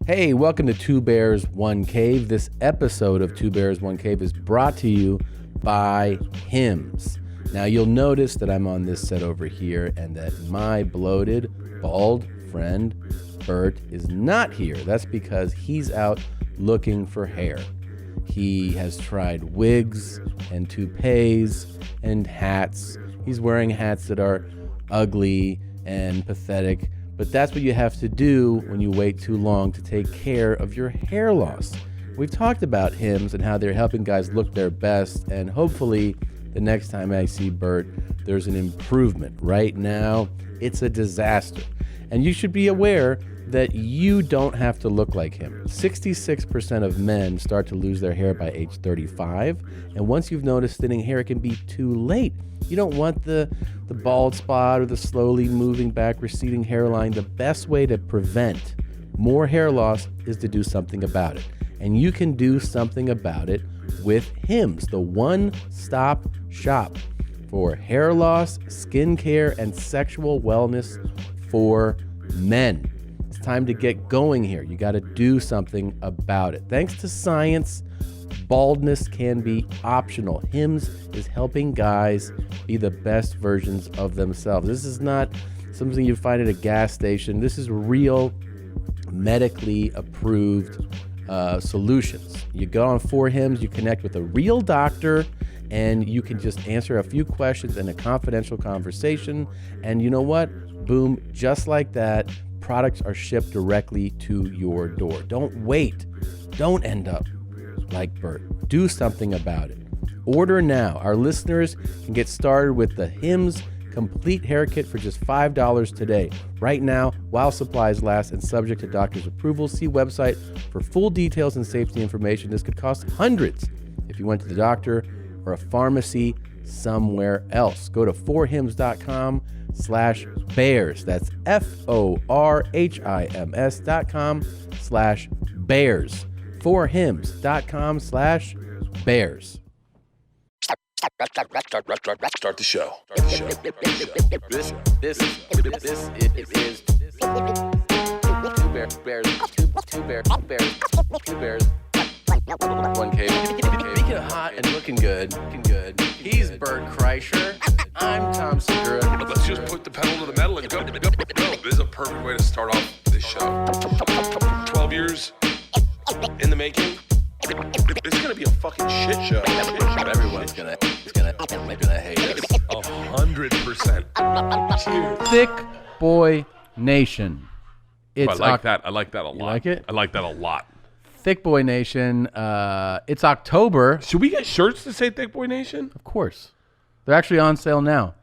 Hey, welcome to Two Bears, One Cave. This episode of Two Bears, One Cave is brought to you by Hims. Now, you'll notice that I'm on this set over here and that my bloated, bald friend, Bert, is not here. That's because he's out looking for hair. He has tried wigs and toupees and hats. He's wearing hats that are ugly and pathetic. But that's what you have to do when you wait too long to take care of your hair loss. We've talked about Hims and how they're helping guys look their best, and hopefully the next time I see Bert, there's an improvement. Right now, it's a disaster. And you should be aware that you don't have to look like him. 66% of men start to lose their hair by age 35, and once you've noticed thinning hair, it can be too late. You don't want the bald spot or the slowly moving back, receding hairline. The best way to prevent more hair loss is to do something about it. And you can do something about it with Hims, the one-stop shop for hair loss, skin care, and sexual wellness for men. It's time to get going here. You got to do something about it. Thanks to science, baldness can be optional. Hims is helping guys be the best versions of themselves. This is not something you find at a gas station. This is real, medically approved solutions. You go on 4Hims, you connect with a real doctor, and you can just answer a few questions in a confidential conversation. And you know what? Boom, just like that, products are shipped directly to your door. Don't wait. Don't end up like Bert. Do something about it. Order now. Our listeners can get started with the Hims Complete Hair Kit for just $5 today. Right now, while supplies last and subject to doctor's approval. See website for full details and safety information. This could cost hundreds if you went to the doctor or a pharmacy somewhere else. Go to 4hims.com/bears. That's FORHIMS.com/bears. 4hims.com/bears. Start the show. This is Two Bears, One Cave. Speaking of hot and looking good. He's Bert Kreischer. I'm Tom Segura. Let's just put the pedal to the metal and go. This is a perfect way to start off this show. 12 years in the making. It's gonna be a fucking shit show. Everyone's gonna hate us. 100%. Cheers. Thick Boy Nation. I like that a lot. You like it? I like that a lot. Thick Boy Nation. It's October. Should we get shirts to say Thick Boy Nation? Of course. They're actually on sale now.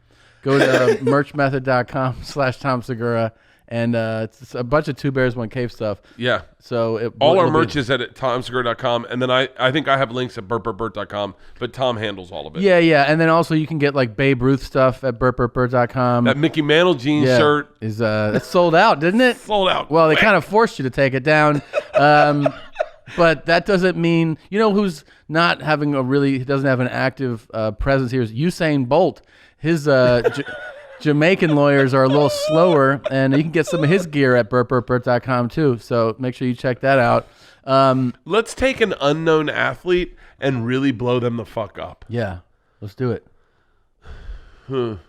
Go to merchmethod.com/Tom Segura. And it's a bunch of Two Bears, One Cave stuff. Yeah. So all our merch is at tomsegura.com, and then I think I have links at bertbertbert.com, but Tom handles all of it. Yeah. And then also you can get like Babe Ruth stuff at bertbertbert.com. That Mickey Mantle jeans shirt is it's sold out, didn't it? Sold out. Well, they kind of forced you to take it down. But that doesn't mean, who's not having he doesn't have an active presence here is Usain Bolt. His Jamaican lawyers are a little slower, and you can get some of his gear at bertbertbert.com too. So make sure you check that out. Let's take an unknown athlete and really blow them the fuck up. Yeah, let's do it.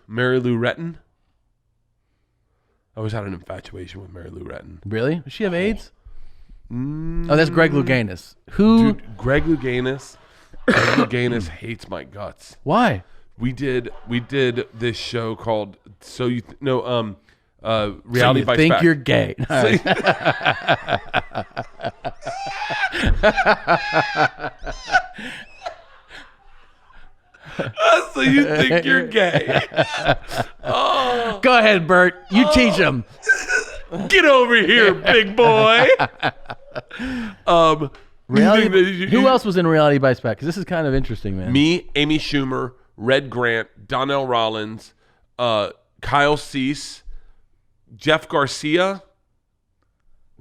Mary Lou Retton. I always had an infatuation with Mary Lou Retton. Really? Does she have AIDS? Oh, that's Greg Louganis. Who? Dude, Greg Louganis. Greg Louganis hates my guts. Why? We did this show called Reality so you Bites think Back. You're gay. So you think you're gay? Oh. Go ahead, Bert. You teach him. Get over here, big boy. Who else was in Reality Bites Back? Because this is kind of interesting, man. Me, Amy Schumer, Red Grant, Donnell Rollins, Kyle Cease, Jeff Garcia,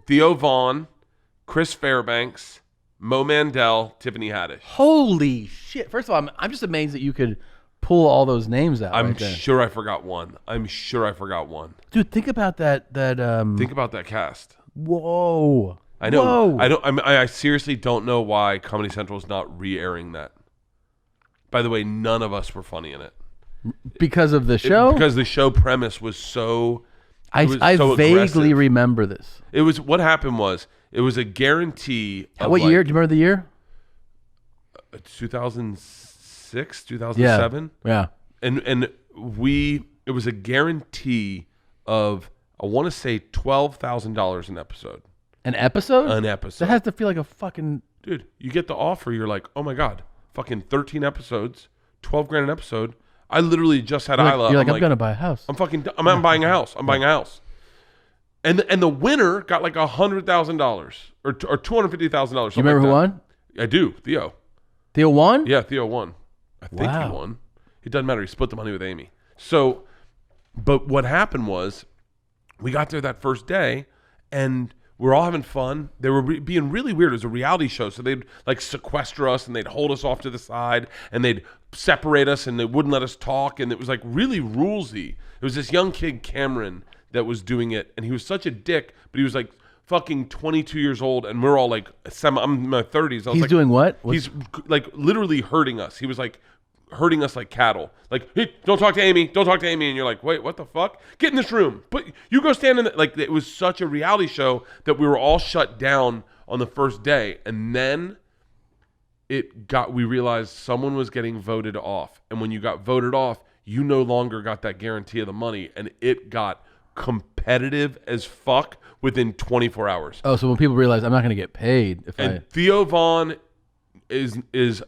Theo Vaughn, Chris Fairbanks, Mo Mandel, Tiffany Haddish. Holy shit. First of all, I'm just amazed that you could pull all those names out. I'm sure I forgot one. Dude, think about that. Think about that cast. Whoa. I know. Whoa. I seriously don't know why Comedy Central is not re-airing that. By the way, none of us were funny in it. Because of the show? Because the show premise was so... I so vaguely aggressive. remember this. It was... What happened was, it was a guarantee of What year? Do you remember the year? 2006, 2007? Yeah. And it was a guarantee of, I want to say $12,000 an episode. An episode? An episode. That has to feel like a fucking... Dude, you get the offer, you're like, oh my God, fucking 13 episodes, 12 grand an episode. I literally just had Isla. You're like, I'm going to buy a house. I'm buying a house. I'm buying a house. And the winner got like $100,000 or $250,000. You remember who won? I do. Theo. Theo won? Yeah, Theo won. I think he won. It doesn't matter. He split the money with Amy. So, but what happened was, we got there that first day, and we're all having fun. They were being really weird. It was a reality show, so they'd like sequester us, and they'd hold us off to the side, and they'd separate us, and they wouldn't let us talk, and it was like really rulesy. It was this young kid, Cameron, that was doing it, and he was such a dick, but he was like fucking 22 years old, and we're all like, I'm in my 30s. He's like, doing what? He's like literally hurting us. He was like hurting us like cattle. Like, hey, don't talk to Amy. Don't talk to Amy. And you're like, wait, what the fuck? Get in this room. But you go stand in the, like, it was such a reality show that we were all shut down on the first day. And then we realized someone was getting voted off. And when you got voted off, you no longer got that guarantee of the money. And it got competitive as fuck within 24 hours. Oh, so when people realize I'm not going to get paid. Theo Vaughn is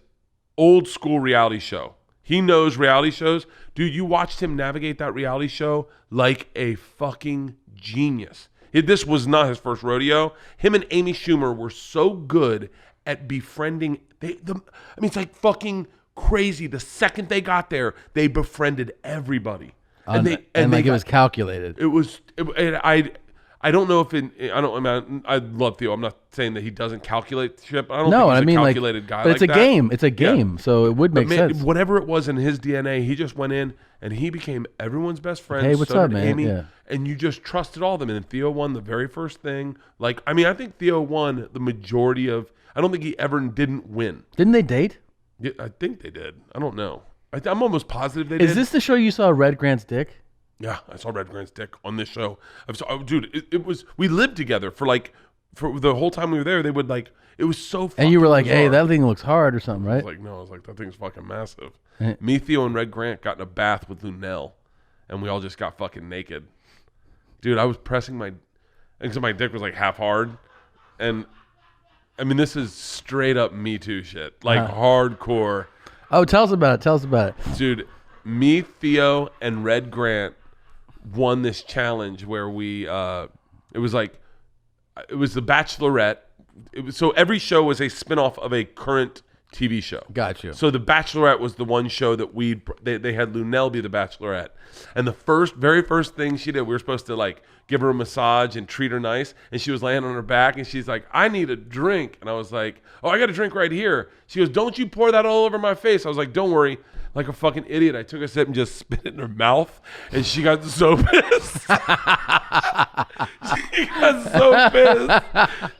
old school reality show. He knows reality shows. Dude, you watched him navigate that reality show like a fucking genius. This was not his first rodeo. Him and Amy Schumer were so good at befriending. It's like fucking crazy. The second they got there, they befriended everybody. It was calculated. I don't know if I love Theo. I'm not saying that he doesn't calculate shit. But I don't think he's a calculated guy. But it's a game. It's a game, so it would make sense. Whatever it was in his DNA, he just went in and he became everyone's best friend. Hey, what's up, man? Amy, yeah. And you just trusted all of them. And then Theo won the very first thing. I think Theo won the majority of. I don't think he ever didn't win. Didn't they date? Yeah, I think they did. I don't know. I'm almost positive they did. Is this the show you saw Red Grant's dick? Yeah, I saw Red Grant's dick on this show. Dude, it was, we lived together for the whole time we were there. They would it was so fucking And you were like, bizarre. Hey, that thing looks hard or something, right? I was like, that thing's fucking massive. Me, Theo, and Red Grant got in a bath with Lunel, and we all just got fucking naked. Dude, I was pressing my dick was like half hard. And, I mean, this is straight up Me Too shit. Hardcore. Oh, tell us about it. Dude, me, Theo, and Red Grant won this challenge where we it was the Bachelorette. So every show was a spinoff of a current TV show. Got you. So the Bachelorette was the one show that they had Lunel be the Bachelorette. And the very first thing she did, we were supposed to give her a massage and treat her nice, and she was laying on her back and she's like, I need a drink. And I was like, oh, I got a drink right here. She goes, don't you pour that all over my face. I was like, don't worry. Like a fucking idiot, I took a sip and just spit it in her mouth, and she got so pissed. She got so pissed.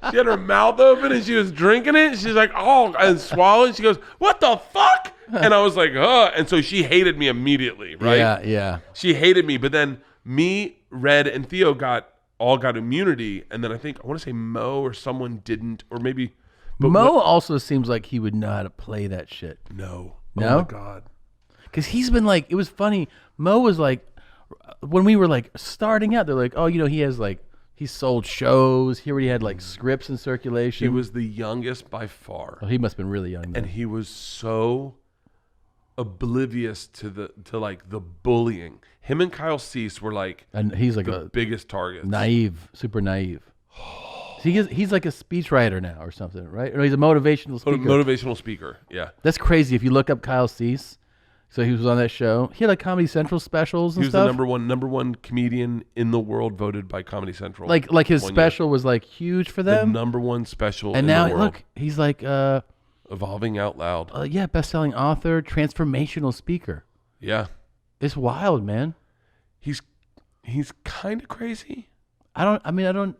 She had her mouth open and she was drinking it. She's like, oh, and swallowed. She goes, what the fuck? And I was like, and so she hated me immediately, right? Yeah. She hated me, but then me, Red, and Theo all got immunity, and then I want to say Mo or someone didn't, or maybe. But Mo also seems like he would know how to play that shit. No? Oh my God. Because he's been it was funny. Mo was when we were starting out, they're like, oh, he has he sold shows. He already had scripts in circulation. He was the youngest by far. Oh, he must have been really young then. And he was so oblivious to the bullying. Him and Kyle Cease were and he's the biggest targets. Naive, super naive. He's like a speechwriter now or something, right? Or he's a motivational speaker. Motivational speaker, yeah. That's crazy. If you look up Kyle Cease, so he was on that show. He had Comedy Central specials and stuff. He was the number one comedian in the world, voted by Comedy Central. Like his special was huge for them. The number one special. And in now the world. look, he's evolving out loud. Best-selling author, transformational speaker. Yeah, it's wild, man. He's kind of crazy. I don't.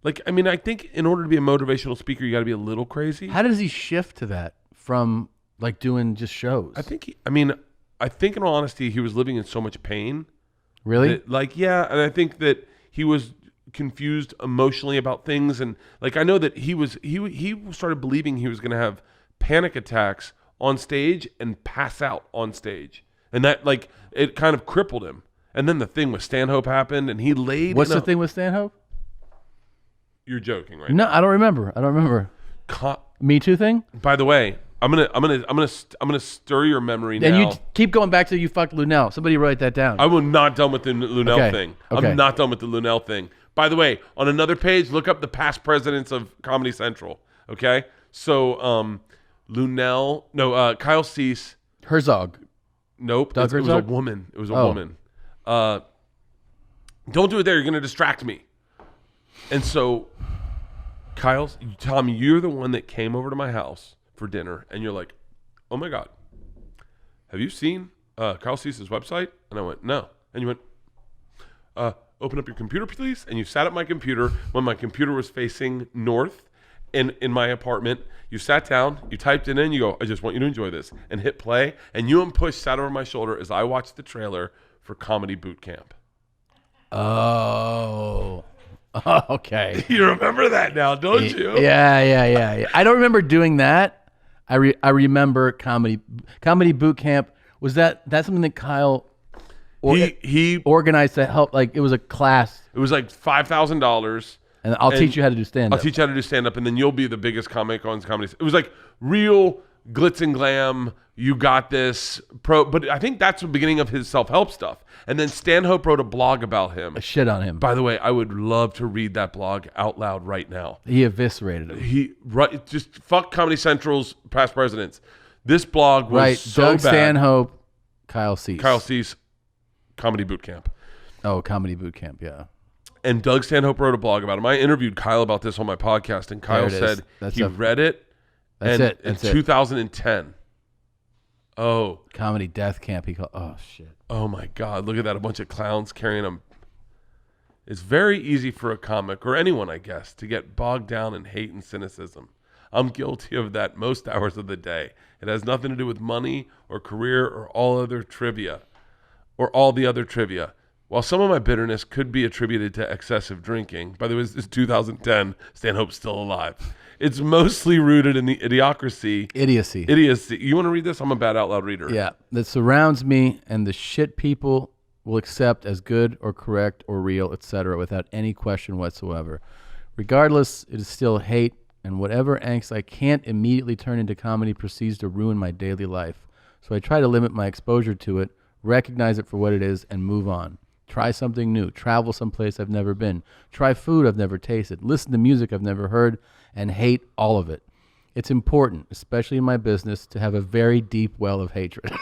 Like, I mean, I think in order to be a motivational speaker, you got to be a little crazy. How does he shift to that from like doing just shows? I think in all honesty, he was living in so much pain. Really? That, yeah, and I think that he was confused emotionally about things, and like I know that he started believing he was going to have panic attacks on stage and pass out on stage, and that like it kind of crippled him. And then the thing with Stanhope happened, and he laid. What's the thing with Stanhope? You're joking, right? No, I don't remember. Me Too thing. By the way, I'm gonna stir your memory now. And you keep going back to you fucked Lunel. Somebody write that down. I'm not done with the Lunel thing. Okay. I'm not done with the Lunel thing. By the way, on another page, look up the past presidents of Comedy Central. Okay, so Lunel, no, Kyle Cease, Herzog. Nope, Doug it was a woman. It was a woman. Don't do it there. You're gonna distract me. And so, Tom, you're the one that came over to my house for dinner, and you're like, "Oh my God, have you seen Kyle Cease's website?" And I went, "No." And you went, "Open up your computer, please." And you sat at my computer when my computer was facing north in my apartment. You sat down, you typed it in, you go, "I just want you to enjoy this," and hit play. And you and Push sat over my shoulder as I watched the trailer for Comedy Boot Camp. Oh, okay. You remember that now, don't you? Yeah. I don't remember doing that. I remember comedy boot camp. Was that something that Kyle he organized to help? Like it was a class. It was like $5,000. And I'll teach you how to do stand-up. I'll teach you how to do stand-up, and then you'll be the biggest comic on comedy. It was like real glitz and glam. You got this. But I think that's the beginning of his self-help stuff. And then Stanhope wrote a blog about him. A shit on him. By the way, I would love to read that blog out loud right now. He eviscerated him. Just fuck Comedy Central's past presidents. This blog was so Doug bad. Stanhope, Kyle Cease, Comedy Boot Camp. Oh, Comedy Boot Camp, yeah. And Doug Stanhope wrote a blog about him. I interviewed Kyle about this on my podcast, and Kyle said he read it. In 2010. Oh. Comedy Death Camp, he called. Oh, shit. Oh, my God. Look at that. A bunch of clowns carrying them. It's very easy for a comic, or anyone, I guess, to get bogged down in hate and cynicism. I'm guilty of that most hours of the day. It has nothing to do with money or career or all the other trivia. While some of my bitterness could be attributed to excessive drinking, by the way, this is 2010, Stanhope's still alive. It's mostly rooted in the idiocy. You want to read this? I'm a bad out loud reader. Yeah, that surrounds me and the shit people will accept as good or correct or real, etc., without any question whatsoever. Regardless, it is still hate, and whatever angst I can't immediately turn into comedy proceeds to ruin my daily life. So I try to limit my exposure to it, recognize it for what it is, and move on. Try something new. Travel someplace I've never been. Try food I've never tasted. Listen to music I've never heard, and hate all of it. It's important, especially in my business, to have a very deep well of hatred.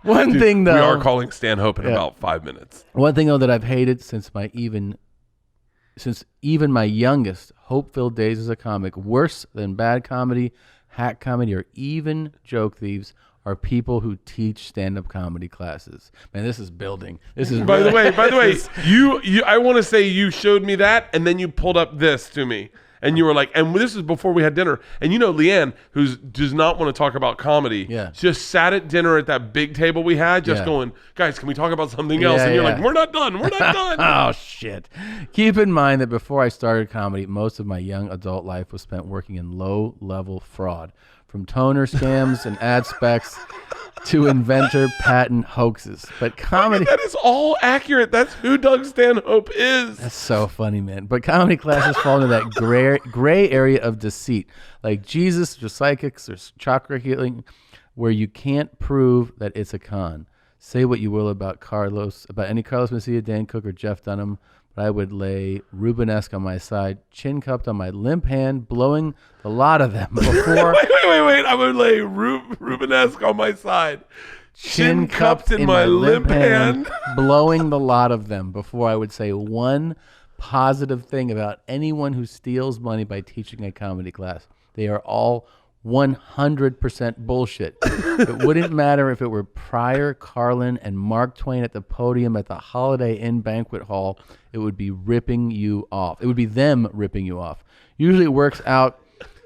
One thing, though. We are calling Stanhope in about 5 minutes. One thing, though, that I've hated since even my youngest hope-filled days as a comic, worse than bad comedy, hack comedy, or even joke thieves, are people who teach stand-up comedy classes. Man, this is building. This is by the way, you I want to say you showed me that, and then you pulled up this to me, and you were like, and this is before we had dinner, and you know Leanne, who does not want to talk about comedy, just sat at dinner at that big table we had, just going, guys, can we talk about something else? And you're like, we're not done. Oh shit! Keep in mind that before I started comedy, most of my young adult life was spent working in low-level fraud. From toner scams and ad specs to inventor patent hoaxes. But comedy... that is all accurate. That's who Doug Stanhope is. That's so funny, man. But comedy classes fall into that gray area of deceit. Like Jesus or psychics or chakra healing, where you can't prove that it's a con. Say what you will about any Carlos Mencia, Dan Cook, or Jeff Dunham, but I would lay Rubenesque on my side, chin cupped on my limp hand, blowing the lot of them before... Wait. I would lay Rubenesque on my side, chin cupped in my limp hand, blowing the lot of them before I would say one positive thing about anyone who steals money by teaching a comedy class. They are all 100% bullshit. It wouldn't matter if it were Pryor, Carlin, and Mark Twain at the podium at the Holiday Inn banquet hall. It would be ripping you off. It would be them ripping you off. Usually it works out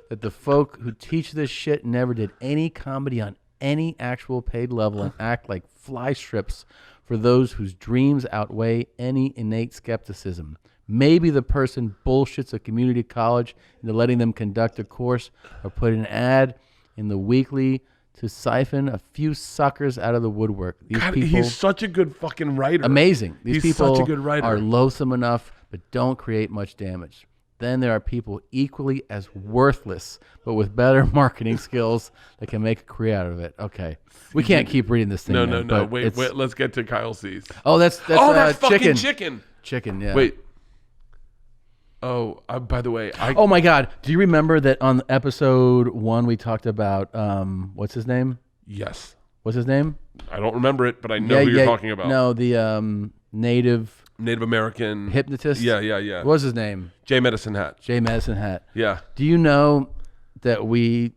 that the folk who teach this shit never did any comedy on any actual paid level and act like fly strips for those whose dreams outweigh any innate skepticism. Maybe the person bullshits a community college into letting them conduct a course or put an ad in the weekly to siphon a few suckers out of the woodwork. These people, he's such a good fucking writer. Amazing. These he's people such a good writer. Are loathsome enough, but don't create much damage. Then there are people equally as worthless, but with better marketing skills that can make a career out of it. Okay. We can't keep reading this thing. No. Wait. Let's get to Kyle Cease. Oh, that's fucking chicken. Chicken, yeah. Wait. Oh, by the way, oh my God! Do you remember that on episode 1 we talked about what's his name? Yes. What's his name? I don't remember it, but I know who you're talking about. No, the Native American hypnotist. Yeah. What was his name? Jay Medicine Hat. Yeah. Do you know that we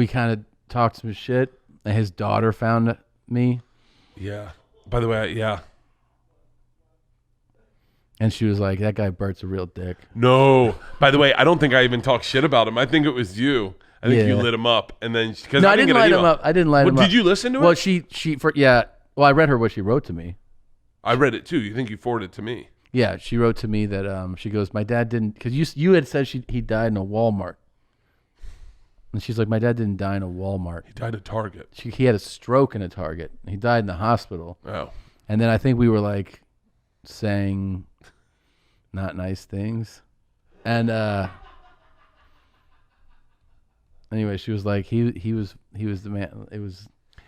kind of talked some shit and his daughter found me? Yeah. By the way, yeah. And she was like, that guy Bert's a real dick. No. By the way, I don't think I even talked shit about him. I think it was you. I think you lit him up. And then, no, I didn't light him up. I didn't light him up. Did you listen to it? Well, well, I read her what she wrote to me. I read it too. You think you forwarded it to me? Yeah, she wrote to me that she goes, my dad didn't, because you had said he died in a Walmart. And she's like, my dad didn't die in a Walmart. He died at Target. He had a stroke in a Target. He died in the hospital. Oh. And then I think we were like saying not nice things. And anyway, she was like, he was the man.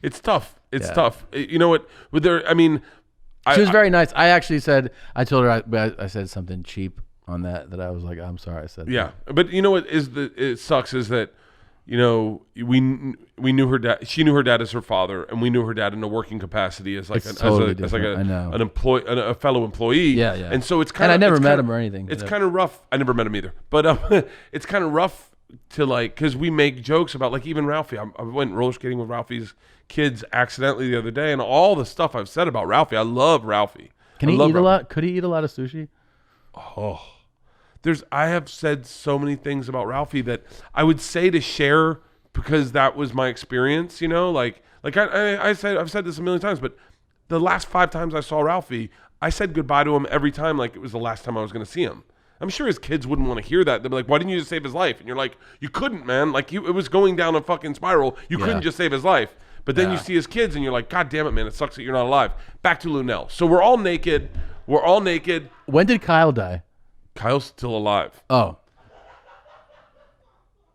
It's tough. It's tough. You know what? She was very nice. I told her I said something cheap on that I was like, I'm sorry I said that. Yeah. But you know what it sucks is that, you know, we knew her dad. She knew her dad as her father, and we knew her dad in a working capacity as like a fellow employee. Yeah. And so it's kind of. And I never met him or anything. It's kind of rough. I never met him either. But it's kind of rough to like, because we make jokes about like even Ralphie. I went roller skating with Ralphie's kids accidentally the other day, and all the stuff I've said about Ralphie. I love Ralphie. Can he eat a lot? Could he eat a lot of sushi? Oh. I have said so many things about Ralphie that I would say to share because that was my experience, you know, like I've said this a million times, but the last 5 times I saw Ralphie, I said goodbye to him every time like it was the last time I was going to see him. I'm sure his kids wouldn't want to hear that. They'd be like, why didn't you just save his life? And you're like, you couldn't, man. Like it was going down a fucking spiral. You couldn't just save his life. But then you see his kids and you're like, God damn it, man. It sucks that you're not alive. Back to Lunel. So we're all naked. When did Kyle die? Kyle's still alive. Oh.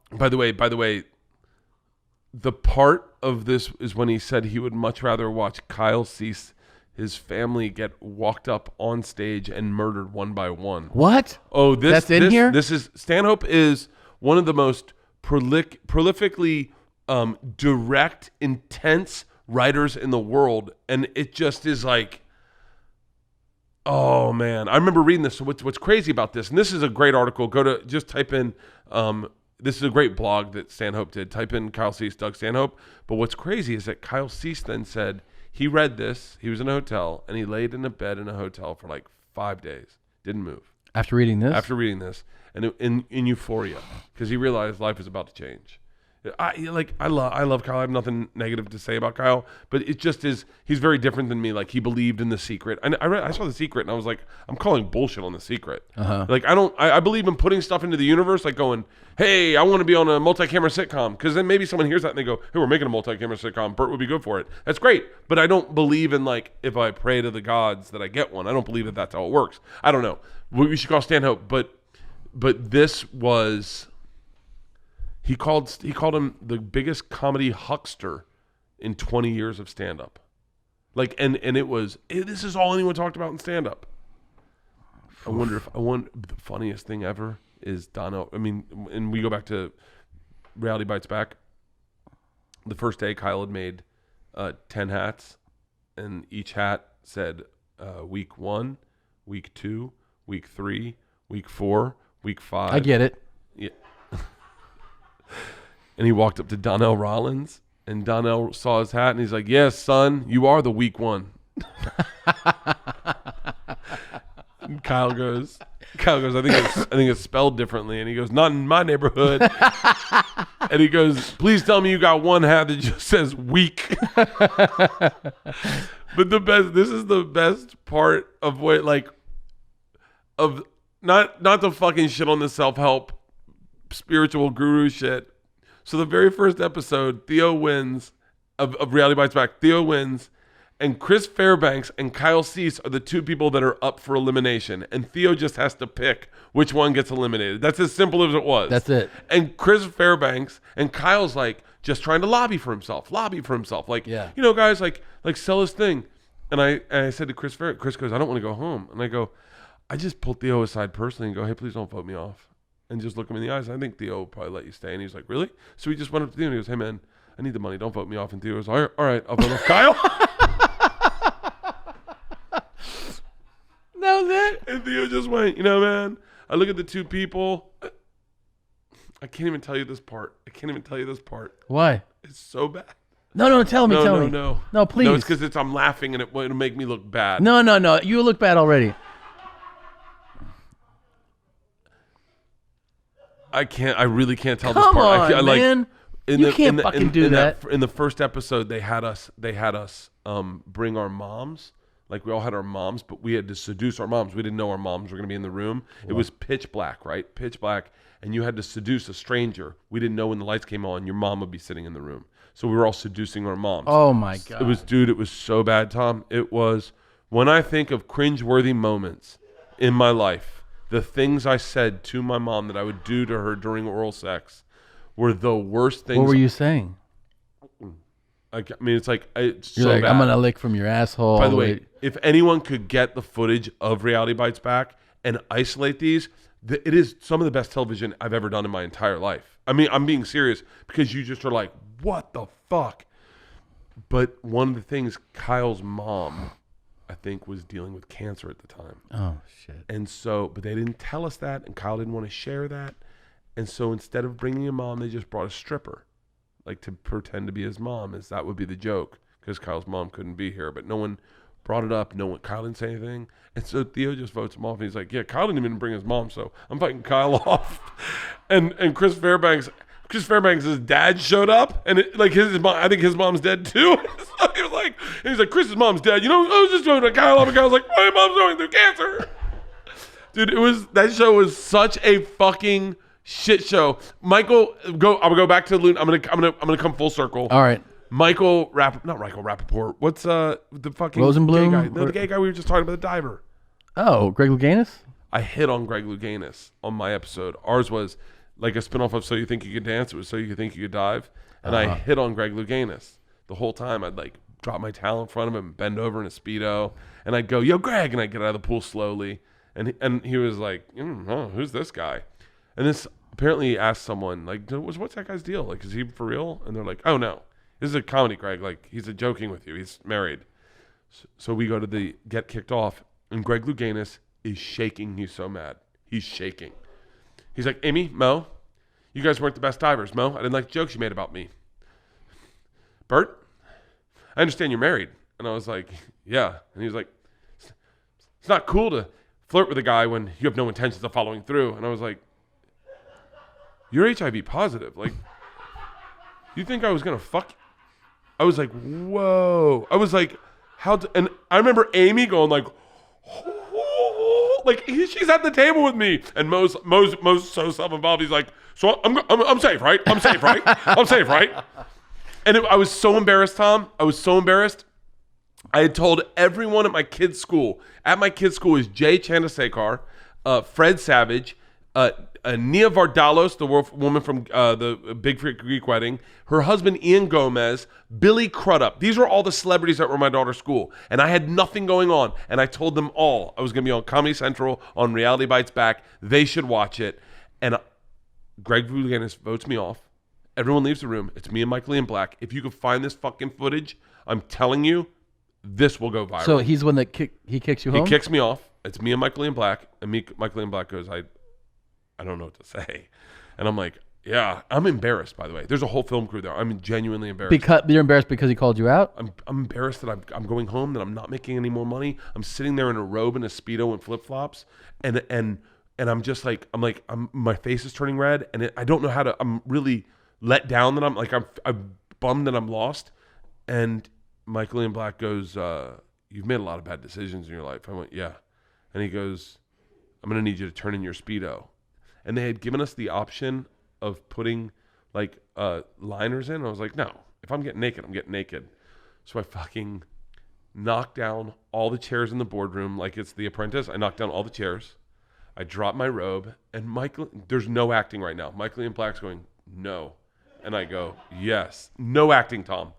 By the way, the part of this is when he said he would much rather watch Kyle Cease, his family get walked up on stage and murdered one by one. What? Oh, that's in here? This is Stanhope is one of the most prolifically direct, intense writers in the world, and it just is like. Oh man, I remember reading this. So what's crazy about this, and this is a great article. Just type in. This is a great blog that Stanhope did. Type in Kyle Cease, Doug Stanhope. But what's crazy is that Kyle Cease then said he read this. He was in a hotel and he laid in a bed in a hotel for like 5 days, didn't move. After reading this, and in euphoria, because he realized life is about to change. I love Kyle. I have nothing negative to say about Kyle, but it just is. He's very different than me. Like he believed in The Secret, and I saw The Secret, and I was like, I'm calling bullshit on The Secret. Like I believe in putting stuff into the universe, like going, hey, I want to be on a multi-camera sitcom, because then maybe someone hears that and they go, hey, we're making a multi-camera sitcom. Bert would be good for it. That's great, but I don't believe in like if I pray to the gods that I get one. I don't believe that that's how it works. I don't know. We should call Stanhope, but this was. He called him the biggest comedy huckster in 20 years of stand-up. Like, and this is all anyone talked about in stand-up. I wonder the funniest thing ever is Dono. I mean, and we go back to Reality Bites Back. The first day Kyle had made 10 hats, and each hat said week 1, week 2, week 3, week 4, week 5. I get it. Yeah. And he walked up to Donnell Rollins, and Donnell saw his hat, and he's like, "Yes, son, you are the weak one." And Kyle goes, I think it's spelled differently. And he goes, "Not in my neighborhood." And he goes, "Please tell me you got one hat that just says weak." But this is the best part of what, like, of not to fucking shit on the self-help spiritual guru shit. So the very first episode, Theo wins of Reality Bites Back. Theo wins. And Chris Fairbanks and Kyle Cease are the two people that are up for elimination. And Theo just has to pick which one gets eliminated. That's as simple as it was. That's it. And Chris Fairbanks and Kyle's like just trying to lobby for himself. Like, yeah. You know, guys, like sell his thing. And I said to Chris Fairbanks, Chris goes, "I don't want to go home." And I go, I just pulled Theo aside personally and go, "Hey, please don't vote me off." And just look him in the eyes. I think Theo will probably let you stay. And he's like, "Really?" So he just went up to Theo and he goes, "Hey, man, I need the money. Don't vote me off." And Theo was, all right, I'll vote off Kyle." That was it. And Theo just went, "You know, man, I look at the two people. I can't even tell you this part. Why? It's so bad." No, tell me. No, please. No, it's because I'm laughing and it'll make me look bad. No. You look bad already. I really can't tell Come this part. on, man. You can't fucking do that. In the first episode, they had us bring our moms. Like, we all had our moms, but we had to seduce our moms. We didn't know our moms were going to be in the room. Wow. It was pitch black, right? Pitch black. And you had to seduce a stranger. We didn't know when the lights came on, your mom would be sitting in the room. So we were all seducing our moms. Oh, my God. It was so bad, Tom. It was, when I think of cringeworthy moments in my life, the things I said to my mom that I would do to her during oral sex were the worst things. What were you saying? I mean, it's like, it's You're so like, bad. "I'm going to lick from your asshole." By the way, if anyone could get the footage of Reality Bites Back and isolate these, it is some of the best television I've ever done in my entire life. I mean, I'm being serious, because you just are like, what the fuck? But one of the things, Kyle's mom, I think, was dealing with cancer at the time. Oh, shit. And so, but they didn't tell us that, and Kyle didn't want to share that. And so instead of bringing a mom, they just brought a stripper, like, to pretend to be his mom, as that would be the joke, because Kyle's mom couldn't be here. But no one brought it up. Kyle didn't say anything. And so Theo just votes him off. And he's like, "Yeah, Kyle didn't even bring his mom, so I'm fighting Kyle off." And Chris Fairbanks' dad showed up, and I think his mom's dead too. So he was like, he's like, "Chris's mom's dead. You know, I was just voting Kyle off." And Kyle's like, "My mom's going through cancer." Dude, that show was such a fucking shit show. Michael, I'm gonna go back to Loon. I'm gonna come full circle. All right. Not Michael Rappaport. What's the fucking Rosenblum? gay guy? No, the gay guy we were just talking about, the diver. Oh, Greg Louganis? I hit on Greg Louganis on my episode. Ours was like a spinoff of So You Think You Could Dance. It was So You Think You Could Dive. And I hit on Greg Louganis. The whole time I'd like drop my towel in front of him, bend over in a Speedo, and I'd go, "Yo, Greg," and I'd get out of the pool slowly. And he was like, "Who's this guy?" And this apparently he asked someone, like, "What's that guy's deal? Like, is he for real?" And they're like, "Oh, no. This is a comedy, Greg. Like, he's joking with you. He's married." So we go to the get kicked off, and Greg Louganis is shaking. He's so mad. He's shaking. He's like, "Amy, Mo, you guys weren't the best divers. Mo, I didn't like the jokes you made about me. Bert, I understand you're married." And I was like, "Yeah." And he was like, "It's not cool to flirt with a guy when you have no intentions of following through." And I was like, "You're HIV positive. Like, you think I was going to fuck you?" I was like, whoa. I was like, and I remember Amy going like, like she's at the table with me, and Mo's so self-involved. He's like, "So I'm safe, right? I'm safe, right? I'm safe, right?" And I was so embarrassed, Tom. I was so embarrassed. I had told everyone at my kids' school. At my kids' school is Jay Chandrasekhar, Fred Savage, Nia Vardalos, the woman from the Big Greek Wedding, her husband Ian Gomez, Billy Crudup. These were all the celebrities that were at my daughter's school. And I had nothing going on. And I told them all I was going to be on Comedy Central, on Reality Bites Back. They should watch it. And Greg Louganis votes me off. Everyone leaves the room. It's me and Michael Ian Black. If you can find this fucking footage, I'm telling you, this will go viral. So he's the one that he kicks you home? He kicks me off. It's me and Michael Ian Black. And Michael Ian Black goes, I don't know what to say. And I'm like, Yeah, I'm embarrassed, by the way. There's a whole film crew there. I'm genuinely embarrassed. Because you're embarrassed because he called you out? I'm embarrassed that I'm going home, that I'm not making any more money. I'm sitting there in a robe and a Speedo and flip-flops, and I'm just like, my face is turning red, and I don't know how to, I'm really let down that I'm bummed that I'm lost. And Michael Ian Black goes, you've made a lot of bad decisions in your life. I went, yeah. And he goes, I'm going to need you to turn in your Speedo. And they had given us the option of putting liners in. I was like, no, if I'm getting naked, I'm getting naked. So I fucking knocked down all the chairs in the boardroom like it's The Apprentice. I knocked down all the chairs. I dropped my robe, and there's no acting right now. Michael Ian Black's going, no. And I go, yes. No acting, Tom.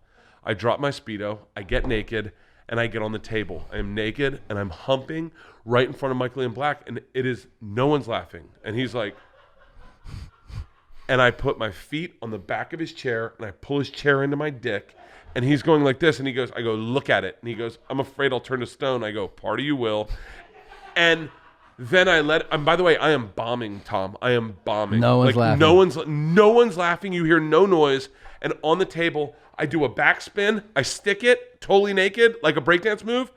I drop my Speedo, I get naked, and I get on the table. I am naked, and I'm humping right in front of Michael Ian Black, and no one's laughing. And he's like, and I put my feet on the back of his chair, and I pull his chair into my dick, and he's going like this, and I go, look at it. And he goes, I'm afraid I'll turn to stone. I go, party you will. And then and by the way, I am bombing, Tom. I am bombing. No one's laughing. No one's laughing. You hear no noise. And on the table, I do a backspin. I stick it totally naked, like a breakdance move.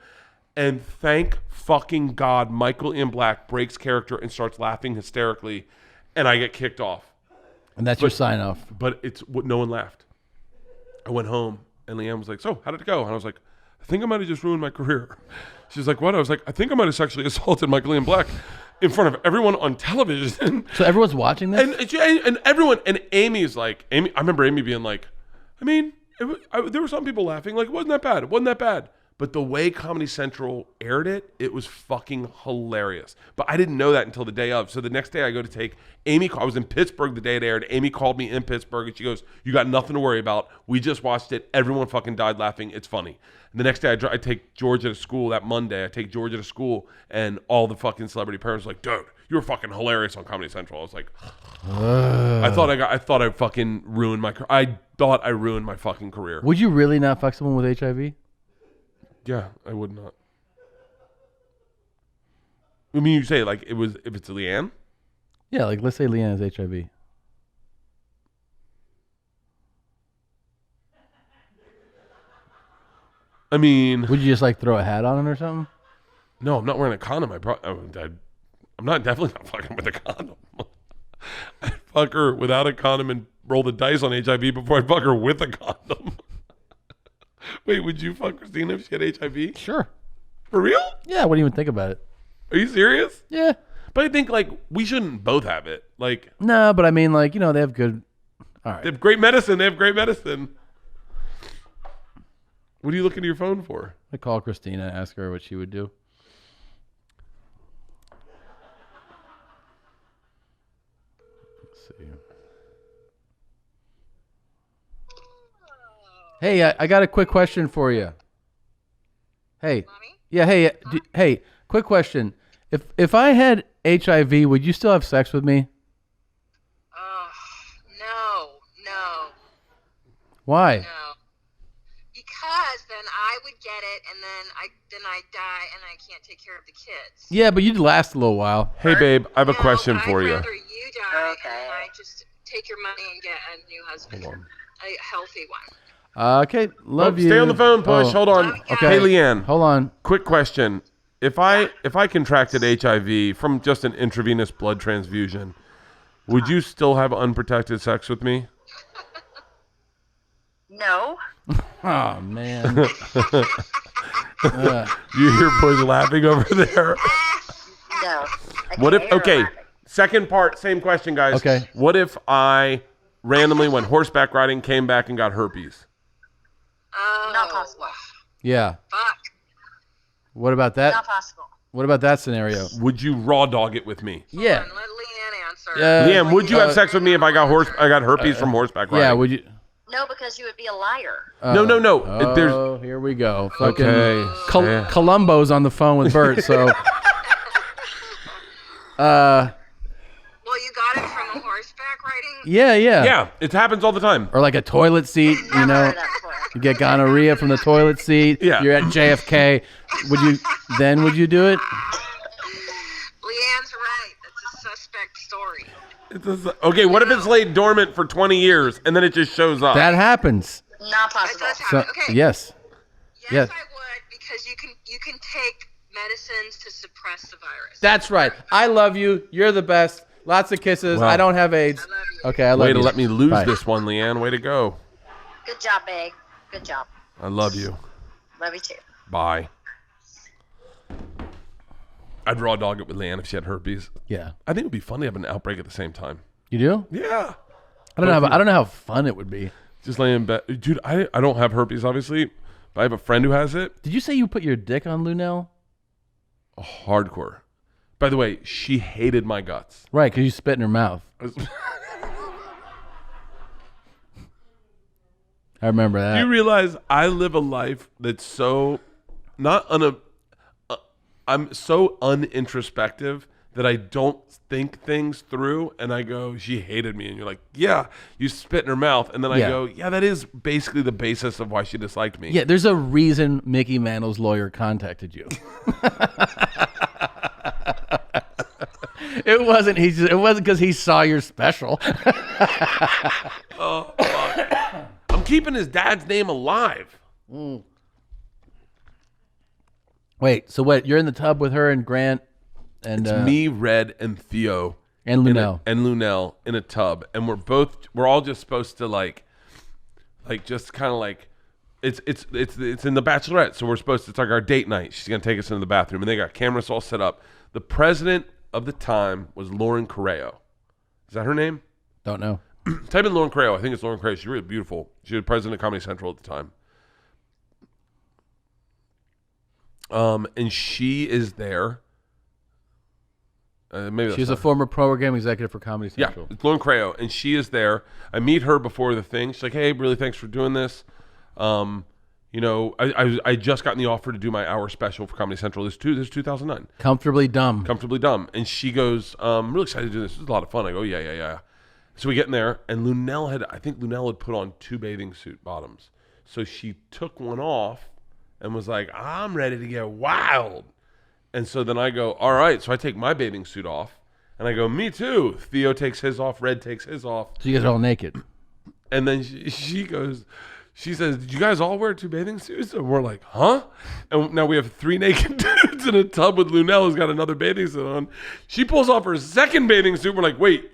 And thank fucking God, Michael Ian Black breaks character and starts laughing hysterically. And I get kicked off. And that's your sign off. But no one laughed. I went home, and Leanne was like, so how did it go? And I was like, I think I might have just ruined my career. She's like, what? I was like, I think I might have sexually assaulted Michael Ian Black in front of everyone on television. So everyone's watching this? And everyone, and Amy's like, I remember Amy being like, I mean, there were some people laughing. Like, it wasn't that bad. It wasn't that bad. But the way Comedy Central aired it was fucking hilarious. But I didn't know that until the day of. So the next day I go to take Amy. I was in Pittsburgh the day it aired. Amy called me in Pittsburgh, and she goes, you got nothing to worry about. We just watched it. Everyone fucking died laughing. It's funny. And the next day I take Georgia to school. That Monday I take Georgia to school, and all the fucking celebrity parents were like, dude, you were fucking hilarious on Comedy Central. I was like, I thought I fucking ruined my career. I thought I ruined my fucking career. Would you really not fuck someone with HIV? Yeah, I would not. I mean, you say like if it's Leanne? Yeah, like let's say Leanne has HIV. I mean, would you just like throw a hat on it or something? No, I'm not wearing a condom. I'm definitely not fucking with a condom. I'd fuck her without a condom and roll the dice on HIV before I'd fuck her with a condom. Wait, would you fuck Christina if she had HIV? Sure. For real? Yeah, I wouldn't even think about it. Are you serious? Yeah. But I think, like, we shouldn't both have it. Like, no, but I mean, like, they have good... All right. They have great medicine. What are you looking at your phone for? I call Christina, ask her what she would do. Let's see. Hey, I got a quick question for you. Hey. Mommy? Yeah, hey, quick question. If I had HIV, would you still have sex with me? No. Why? No. Because then I would get it, and then I die, and I can't take care of the kids. Yeah, but you'd last a little while. Hey, babe, I have a question for you. I'd rather you die, and then I just take your money and get a new husband. A healthy one. Okay, love you. Stay on the phone, Push. Hold on. Okay. Hey, Leanne. Hold on. Quick question. If I contracted HIV from just an intravenous blood transfusion, would you still have unprotected sex with me? No. Oh, man. You hear Push laughing over there? No. What if, okay, second part, same question, guys. Okay. What if I randomly went horseback riding, came back, and got herpes? Not possible. Yeah. Fuck. What about that? Not possible. What about that scenario? Would you raw dog it with me? Yeah. Hold on, let Leanne answer. Leanne, would you have sex with me if I got herpes from horseback riding? Yeah, would you? No, because you would be a liar. No. Oh, here we go. Fucking Okay. Columbo's on the phone with Bert, so. Well, you got it from a horseback riding? Yeah. Yeah, it happens all the time. Or like a toilet seat, Never heard of that before. You get gonorrhea from the toilet seat. Yeah. You're at JFK. Would you do it? Leanne's right. That's a suspect story. Okay, what if it's laid dormant for 20 years and then it just shows up? That happens. That Not possible. does So, happen. Okay. yes. Yes, I would, because you can take medicines to suppress the virus. That's right. I love you. You're the best. Lots of kisses. Wow. I don't have AIDS. I love you. Okay, I love Way you. to let me lose Bye. this one, Leanne. Way to go. Good job, babe. Good job. I love you. Love you too. Bye. I'd raw dog it with Leanne if she had herpes. Yeah. I think it would be fun to have an outbreak at the same time. You do? Yeah. I don't know how fun it would be. Just laying in bed. Dude, I don't have herpes, obviously, but I have a friend who has it. Did you say you put your dick on Lunel? Hardcore. By the way, she hated my guts. Right, because you spit in her mouth. I remember that. Do you realize I live a life that's so I'm so unintrospective that I don't think things through, and I go, she hated me, and you're like, yeah, you spit in her mouth, and then I go, yeah, that is basically the basis of why she disliked me. Yeah, there's a reason Mickey Mantle's lawyer contacted you. It wasn't because he saw your special. Oh, fuck. I'm keeping his dad's name alive. Wait, so what? You're in the tub with her and Grant and It's me, Red, and Theo. and Lunel. And Lunel in a tub, and we're all just supposed to like just kind of like it's in the Bachelorette, so we're supposed to, it's like our date night. She's gonna take us into the bathroom, and they got cameras all set up. The president of the time was Lauren Correo. Is that her name? Don't know. Type in Lauren Correo. I think it's Lauren Correo. She's really beautiful. She was president of Comedy Central at the time. And she is there. Maybe that's She's a not her. former program executive for Comedy Yeah, Central. it's Lauren Correo, and she is there. I meet her before the thing. She's like, "Hey, really, thanks for doing this. You know, I just gotten the offer to do my hour special for Comedy Central. This is 2009. Comfortably dumb. Comfortably Dumb." And she goes, "I'm really excited to do this. This is a lot of fun." I go, "Yeah." So we get in there, and I think Lunel had put on 2 bathing suit bottoms. So she took one off and was like, "I'm ready to get wild." And so then I go, all right. So I take my bathing suit off, and I go, me too. Theo takes his off. Red takes his off. So you guys are all naked. And then she says, "Did you guys all wear 2 bathing suits?" And we're like, huh? And now we have 3 naked dudes in a tub with Lunel, who's got another bathing suit on. She pulls off her second bathing suit. We're like, wait,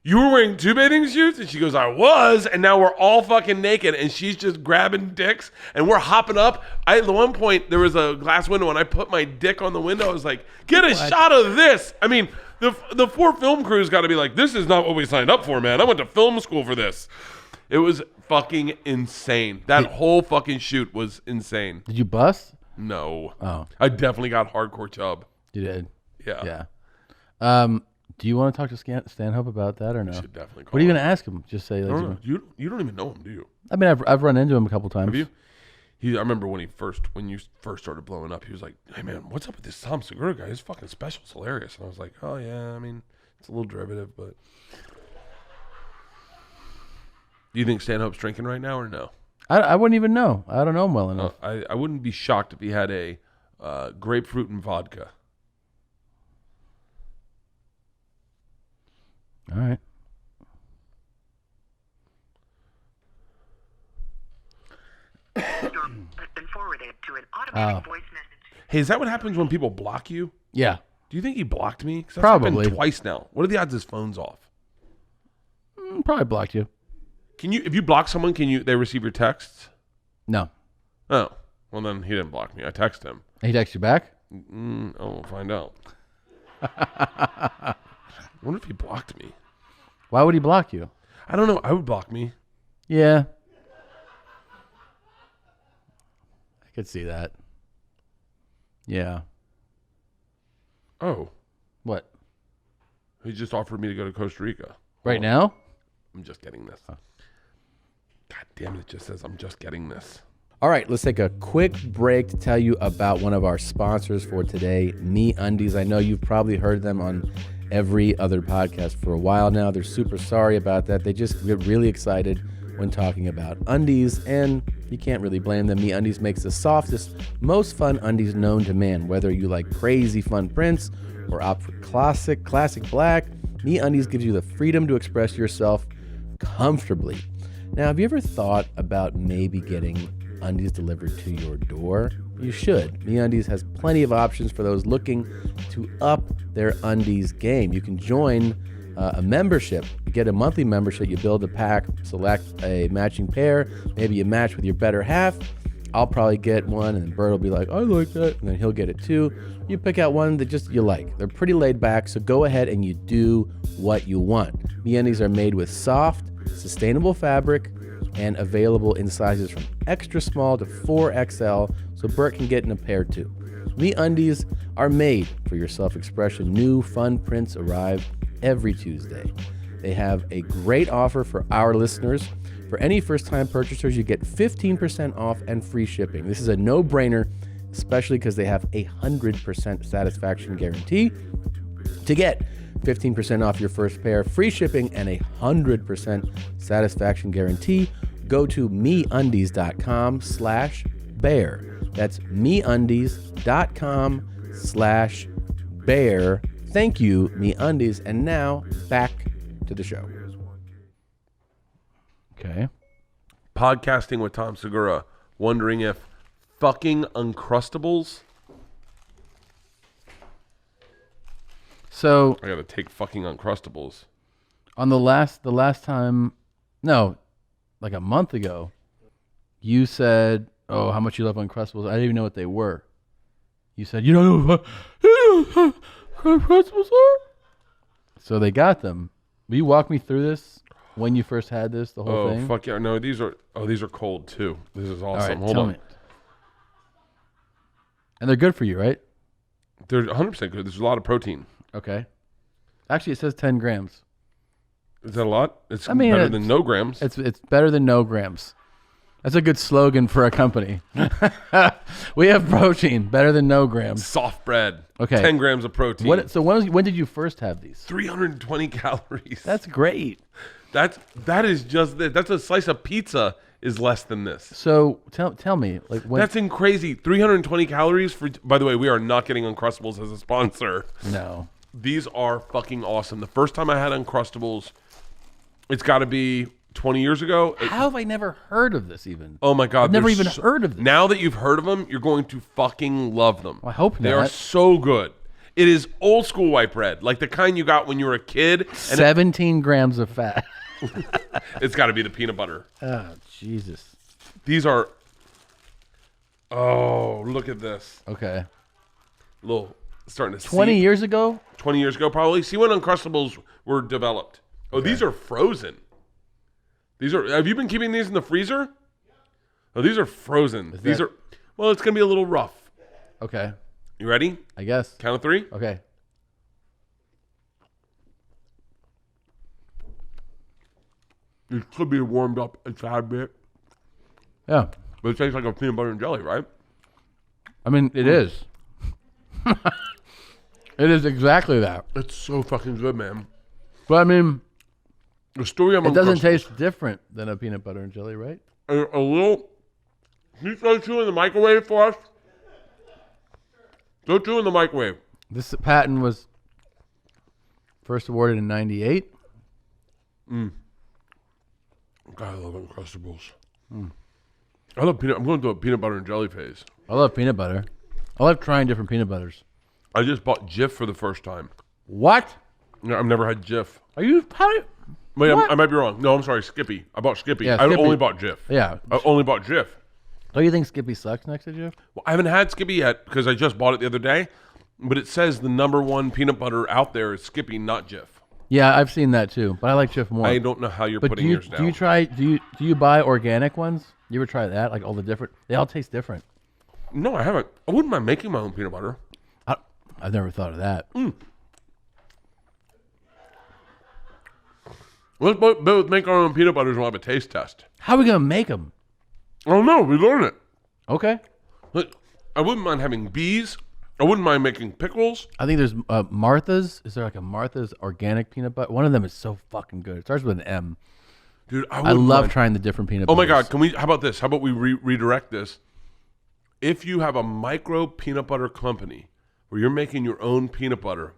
you were wearing 2 bathing suits? And she goes, I was. And now we're all fucking naked. And she's just grabbing dicks. And we're hopping up. At one point, there was a glass window, and I put my dick on the window. I was like, get a shot of this. I mean, the 4 film crews got to be like, this is not what we signed up for, man. I went to film school for this. It was fucking insane. That whole fucking shoot was insane. Did you bust? No. Oh. I definitely got hardcore chub. You did. Yeah. Yeah. Do you want to talk to Stanhope about that or no? Should definitely call What are you him. going to ask him? Just say, I like, don't know. You don't even know him, do you? I mean, I've run into him a couple times. Have you? I remember when you first started blowing up, he was like, "Hey man, what's up with this Tom Segura guy? His fucking special's hilarious." And I was like, "Oh yeah, I mean, it's a little derivative, but." Do you think Stanhope's drinking right now or no? I wouldn't even know. I don't know him well enough. I wouldn't be shocked if he had a grapefruit and vodka. All right. has been forwarded to an automatic voice message. Hey, is that what happens when people block you? Yeah. Do you think he blocked me? 'Cause that's Probably. happened twice now. What are the odds his phone's off? Probably blocked you. Can you, if you block someone, they receive your texts? No. Oh, well then he didn't block me. I texted him. He texted you back? We'll find out. I wonder if he blocked me. Why would he block you? I don't know. I would block me. Yeah. I could see that. Yeah. Oh, What? he just offered me to go to Costa Rica. Right now? I'm just getting this. God damn it, it just says I'm just getting this. All right, let's take a quick break to tell you about one of our sponsors for today, MeUndies. I know you've probably heard them on every other podcast for a while now. They're super sorry about that. They just get really excited when talking about undies, and you can't really blame them. MeUndies makes the softest, most fun undies known to man. Whether you like crazy fun prints or opt for classic black, MeUndies gives you the freedom to express yourself comfortably. Now, have you ever thought about maybe getting undies delivered to your door? You should. MeUndies has plenty of options for those looking to up their undies game. You can join a membership. You get a monthly membership. You build a pack, select a matching pair. Maybe you match with your better half. I'll probably get one, and then Bert will be like, I like that, and then he'll get it too. You pick out one that just you like. They're pretty laid back, so go ahead and you do what you want. MeUndies are made with soft, sustainable fabric and available in sizes from extra small to 4XL, so Bert can get in a pair too. MeUndies are made for your self-expression. New fun prints arrive every Tuesday. They have a great offer for our listeners. For any first-time purchasers, you get 15% off and free shipping. This is a no-brainer, especially because they have a 100% satisfaction guarantee. To get 15% off your first pair, free shipping, and a 100% satisfaction guarantee, go to MeUndies.com/bear. That's MeUndies.com/bear. Thank you, MeUndies. And now, back to the show. Okay. Podcasting with Tom Segura, wondering if fucking Uncrustables. So I gotta take fucking Uncrustables. on the last time, no, like a month ago, you said, "Oh, how much you love Uncrustables." I didn't even know what they were. You said, "You don't know what Uncrustables are?" So they got them. Will you walk me through this? When you first had this, the whole thing? Oh, fuck yeah. No, these are cold too. This is awesome. All right, Hold tell on. me. And they're good for you, right? They're 100% good. There's a lot of protein. Okay. Actually, it says 10 grams. Is that a lot? It's I mean, better than no grams. It's better than no grams. That's a good slogan for a company. We have protein, better than no grams. Soft bread. Okay. 10 grams of protein. So when did you first have these? 320 calories. That's great. That's a slice of pizza is less than this. So tell me, like when? That's crazy. 320 calories for. By the way, we are not getting Uncrustables as a sponsor. No. These are fucking awesome. The first time I had Uncrustables, it's got to be 20 years ago. How have I never heard of this even? Oh my god, I've never even heard of this. Now that you've heard of them, you're going to fucking love them. Well, I hope they not. are so good. It is old school white bread, like the kind you got when you were a kid. And 17 grams of fat. It's got to be the peanut butter. Oh, Jesus. These are. Oh, look at this. Okay. Little starting to 20 seep. years ago? 20 years ago, probably. See when Uncrustables were developed. Oh, these are frozen. These are. Have you been keeping these in the freezer? Oh, these are frozen. These are. Well, it's gonna be a little rough. Okay. You ready? I guess. Count of 3. Okay. It could be warmed up a tad bit, Yeah. but it tastes like a peanut butter and jelly, right? I mean, it is. It is exactly that. It's so fucking good, man. But I mean, The story of it doesn't Uncrustables- taste different than a peanut butter and jelly, right? a little. Can you throw 2 in the microwave for us? Throw 2 in the microwave. This patent was first awarded in 98. God, I love Uncrustables. I love peanut. I'm going to do a peanut butter and jelly phase. I love peanut butter. I love trying different peanut butters. I just bought Jif for the first time. What? No, I've never had Jif. Are you? How? Wait, What? I might be wrong. No, I'm sorry, Skippy. I bought Skippy. Yeah, I Skippy. only bought Jif. Yeah. I only bought Jif. Don't you think Skippy sucks next to Jif? Well, I haven't had Skippy yet because I just bought it the other day. But it says the #1 peanut butter out there is Skippy, not Jif. Yeah, I've seen that too, but I like Jif more. I don't know how you're But putting yours down. do you buy organic ones? You ever try that? Like all the different, they all taste different. No, I haven't. I wouldn't mind making my own peanut butter. I've never thought of that. Let's both make our own peanut butters and we'll have a taste test. How are we gonna make them? I don't know. We learn it. Okay. Look, I wouldn't mind having bees. I wouldn't mind making pickles. I think there's Martha's. Is there like a Martha's organic peanut butter? One of them is so fucking good. It starts with an M. Dude, I I wouldn't love mind. trying the different peanut Oh butters. my God, can we? How about this? How about we redirect this? If you have a micro peanut butter company where you're making your own peanut butter,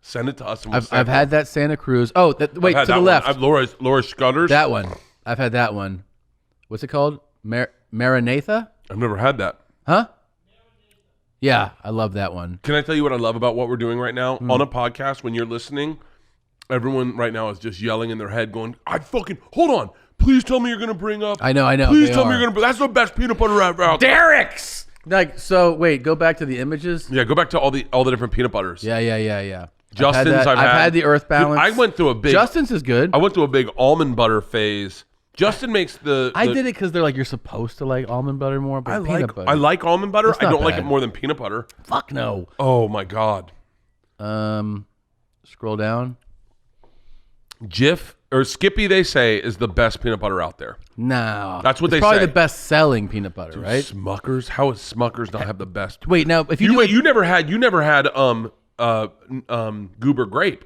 Send it to us. And we'll I've had that Santa Cruz. Oh, wait, to the left. Laura Scudder's. That one. I've had that one. What's it called? Maranatha? I've never had that. Huh? Yeah, I love that one. Can I tell you what I love about what we're doing right now? On a podcast, when you're listening, everyone right now is just yelling in their head going, hold on. Please tell me you're going to bring up. I know. Please tell me you're going to that's the best peanut butter ever out there. Derek's! Like, so, wait, go back to the images. Yeah, go back to all the different peanut butters. Yeah. Justin's I've had the Earth Balance. Dude, I went through a big. Justin's is good. I went through a big almond butter phase. Justin makes I did it because they're like, you're supposed to like almond butter more, but peanut butter. I like almond butter. It's I not don't like bad. it more than peanut butter. Fuck no. Oh my god. Scroll down. Jif or Skippy, they say, is the best peanut butter out there. No, That's what it's they probably say. the best selling peanut butter, right? Smuckers. How is Smuckers not have the best? Wait, now if You never had Goober grape.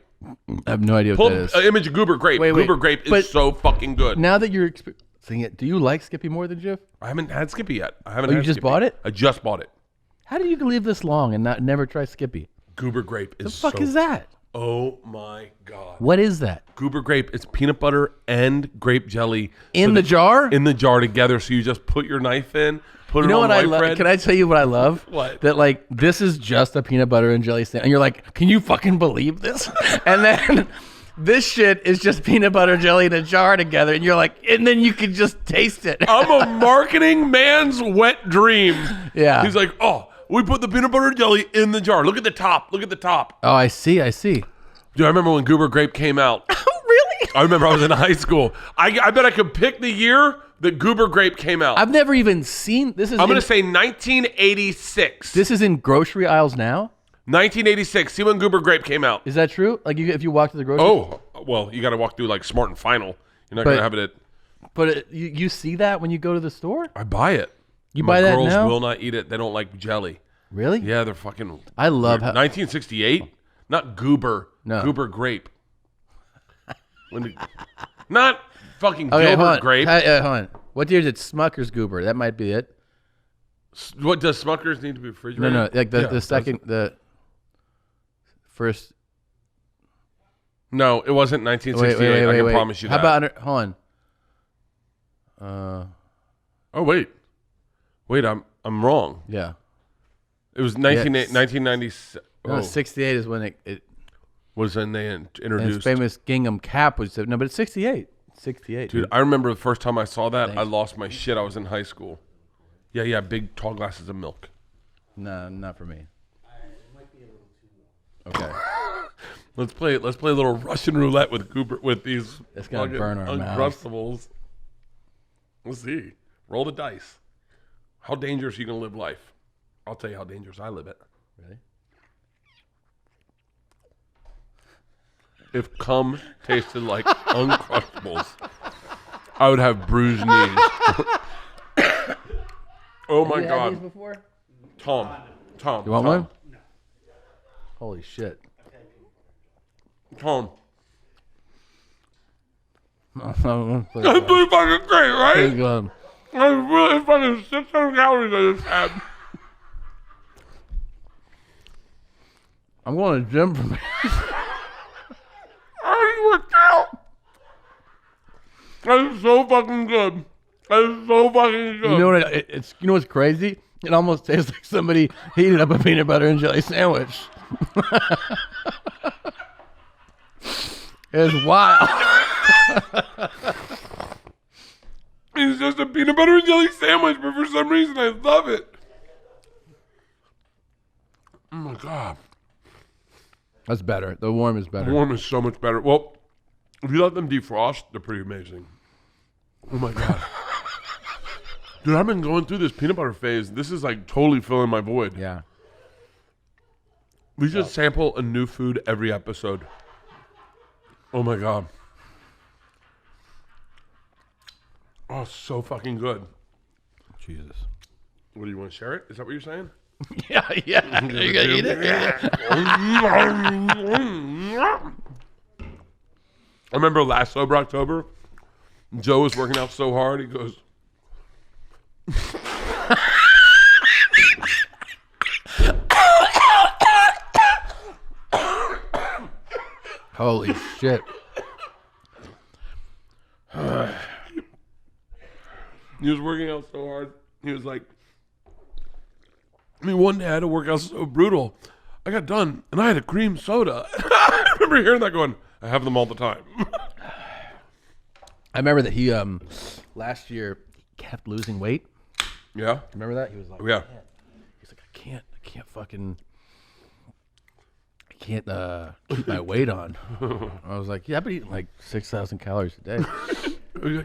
I have no idea Pull what that up is. an image of Goober grape. Wait, Goober grape but is so fucking good. Now that you're experiencing it, do you like Skippy more than Jif? I haven't had Skippy yet. I haven't. Oh, had you just Skippy. bought it? I just bought it. How did you leave this long and never try Skippy? Goober grape is The fuck is that? Oh my god. What is that? Goober grape. It's peanut butter and grape jelly In the jar? In the jar together. So you just put your knife in. Put You it know on what I white love? bread. Can I tell you what I love? What? That like this is just a peanut butter and jelly sandwich, and you're like, can you fucking believe this? And then this shit is just peanut butter jelly in a jar together, and you're like, and then you can just taste it. I'm a marketing man's wet dream. Yeah. He's like, oh, we put the peanut butter jelly in the jar. Look at the top. Look at the top. Oh, I see. Dude, I remember when Goober grape came out. Oh, really? I remember I was in high school. I bet I could pick the year that Goober grape came out. I've never even seen this. I'm going to say 1986. This is in grocery aisles now. 1986. See when Goober grape came out. Is that true? Like if you walk to the grocery. Oh, well, you got to walk through like Smart and Final. You're not going to have it at. But you see that when you go to the store. I buy it. You buy that girls now? will not eat it. They don't like jelly. Really? Yeah, they're fucking. I love how 1968. Not Goober. No. Goober grape. Not fucking okay, Gilbert grape. Hold on. What year is it? Smucker's Goober. That might be it. What does Smuckers need to be refrigerated? No. Like Yeah, the second, the first. No, it wasn't 1968. I can promise you that. How about hold on? Oh wait, I'm wrong. Yeah. It was 1990. No, 68 is when it was when they and its introduced. famous gingham cap was no, but it's 68. 68. Dude, I remember the first time I saw that, I lost my shit. I was in high school. Yeah, big tall glasses of milk. No, not for me. Okay. Let's play a little Russian roulette with Cooper with these. It's gonna burn our Uncrustables. Let's see. Roll the dice. How dangerous are you gonna live life? I'll tell you how dangerous I live it. Really? If cum tasted like Uncrustables, I would have bruised knees. Oh my god. Before? Tom. You want one? No. Holy shit. Tom. That's That's pretty fucking great, right? good. That's really fucking 600 calories I just had. I'm going to the gym for me. I already worked out. That is so fucking good. That is so fucking good. You know what? It's you know what's crazy? It almost tastes like somebody heated up a peanut butter and jelly sandwich. It's wild. It's just a peanut butter and jelly sandwich, but for some reason I love it. Oh my god. That's better. The warm is better. Warm is so much better. Well, if you let them defrost, they're pretty amazing. Oh my god. Dude, I've been going through this peanut butter phase. This is like totally filling my void. Yeah. We should sample a new food every episode. Oh my god. Oh, so fucking good. Jesus. What do you want to share it? Is that what you're saying? Yeah. Are you gonna eat it? I remember last Sober October, Joe was working out so hard, he goes, Holy shit. He was working out so hard. He was like, one day I had to work out so brutal. I got done, and I had a cream soda. I remember hearing that going, I have them all the time. I remember that he, last year, kept losing weight. Yeah? Remember that? He was like, Yeah. he's like, I can't keep my weight on. I was like, yeah, I've been eating like 6,000 calories a day.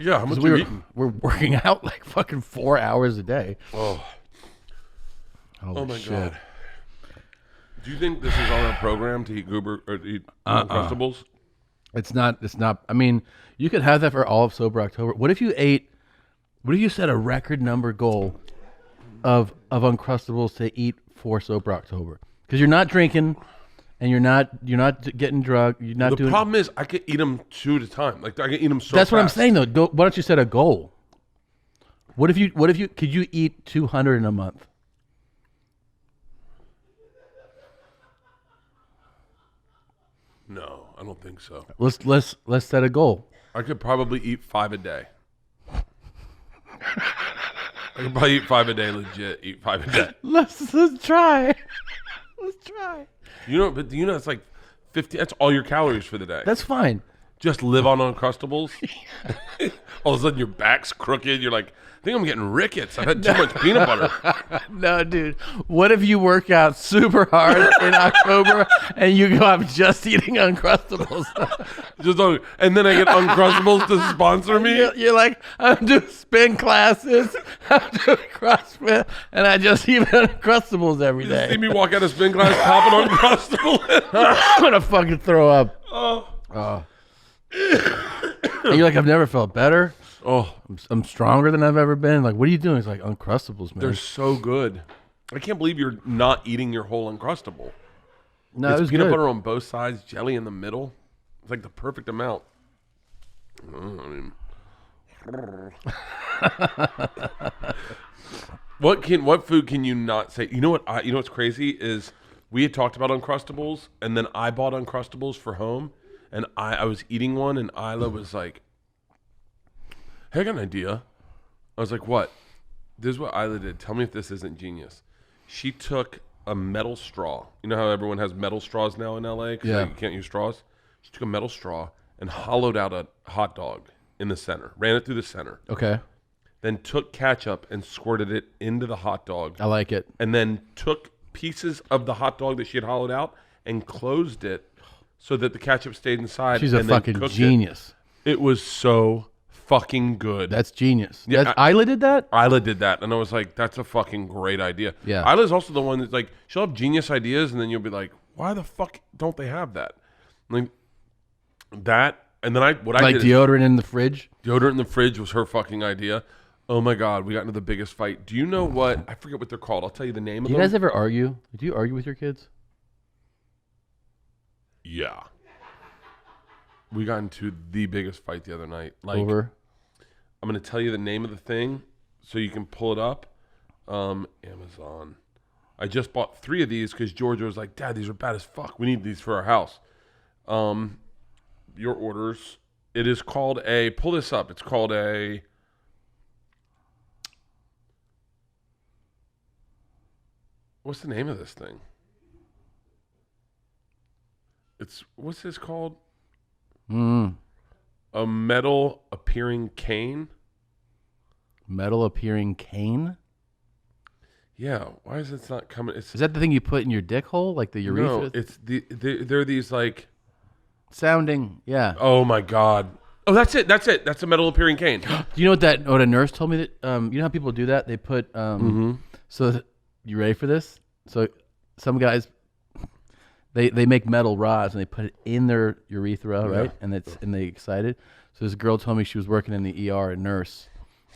Yeah, how much you eating? We're working out like fucking 4 hours a day. Oh. Holy My shit. God. Do you think this is on our program to eat goober or to eat Uncrustables? It's not. I mean, you could have that for all of Sober October. What if you set a record number goal of Uncrustables to eat for Sober October? Because you're not drinking, and you're not getting drugged. You're not doing. The problem is I could eat them 2 at a time. Like I can eat them so That's what I'm fast. saying though. Why don't you set a goal? What if you could you eat 200 in a month? No, I don't think so. Let's set a goal. I could probably eat 5 a day. I could probably eat 5 a day, legit. Eat 5 a day. Let's try. Let's try. But it's like 50. That's all your calories for the day. That's fine. Just live on Uncrustables. All of a sudden your back's crooked. You're like, I think I'm getting rickets. I've had too much peanut butter. No, dude. What if you work out super hard in October and you go up just eating Uncrustables? And then I get Uncrustables to sponsor me. You're like, I'm doing spin classes, I'm doing CrossFit, and I just eat Uncrustables every See day. me walk out of spin class popping Uncrustables. I'm gonna fucking throw up. Oh. And you're like, I've never felt better. Oh, I'm stronger than I've ever been. Like, what are you doing? It's like Uncrustables, man. they're so good. I can't believe you're not eating your whole Uncrustable. No, It's it was peanut good. butter on both sides, jelly in the middle. It's like the perfect amount. What food can you not say? You know what's crazy is we had talked about Uncrustables, and then I bought Uncrustables for home, and I was eating one, and Isla was like, "Hey, I got an idea." I was like, "What?" This is what Isla did. Tell me if this isn't genius. She took a metal straw. You know how everyone has metal straws now in LA because Yeah. you can't use straws? She took a metal straw and hollowed out a hot dog in the center, ran it through the center, Okay, then took ketchup and squirted it into the hot dog, I like it. and then took pieces of the hot dog that she had hollowed out and closed it so that the ketchup stayed inside. She's a and then fucking cooked genius. It was so fucking good. That's genius. Yeah, Isla did that? Isla did that, and I was like, that's a fucking great idea. Yeah. Isla's also the one that's like, she'll have genius ideas, and then you'll be like, why the fuck don't they have that? Like, that, and then I Like did is deodorant in the fridge? deodorant in the fridge was her fucking idea. Oh my God, we got into the biggest fight. Do you know what? I forget what they're called. I'll tell you the name Do of you them. guys ever argue? Do you argue with your kids? Yeah. We got into the biggest fight the other night. Like, Over? I'm going to tell you the name of the thing so you can pull it up. Amazon. I just bought 3 of these because Georgia was like, Dad, these are bad as fuck. We need these for our house. Your orders. It is called a, pull this up. It's called a, what's the name of this thing? What's this called? A metal appearing cane. Metal appearing cane? Yeah, why is it not coming? Is that the thing you put in your dick hole? Like the urethra? No, it's they're these like, Sounding, yeah. oh my God. Oh, that's it. That's a metal appearing cane. Do you know what a nurse told me that, you know how people do that? They put, you ready for this? So some guys, they make metal rods and they put it in their urethra, right? And they excite it. So this girl told me she was working in the ER, a nurse,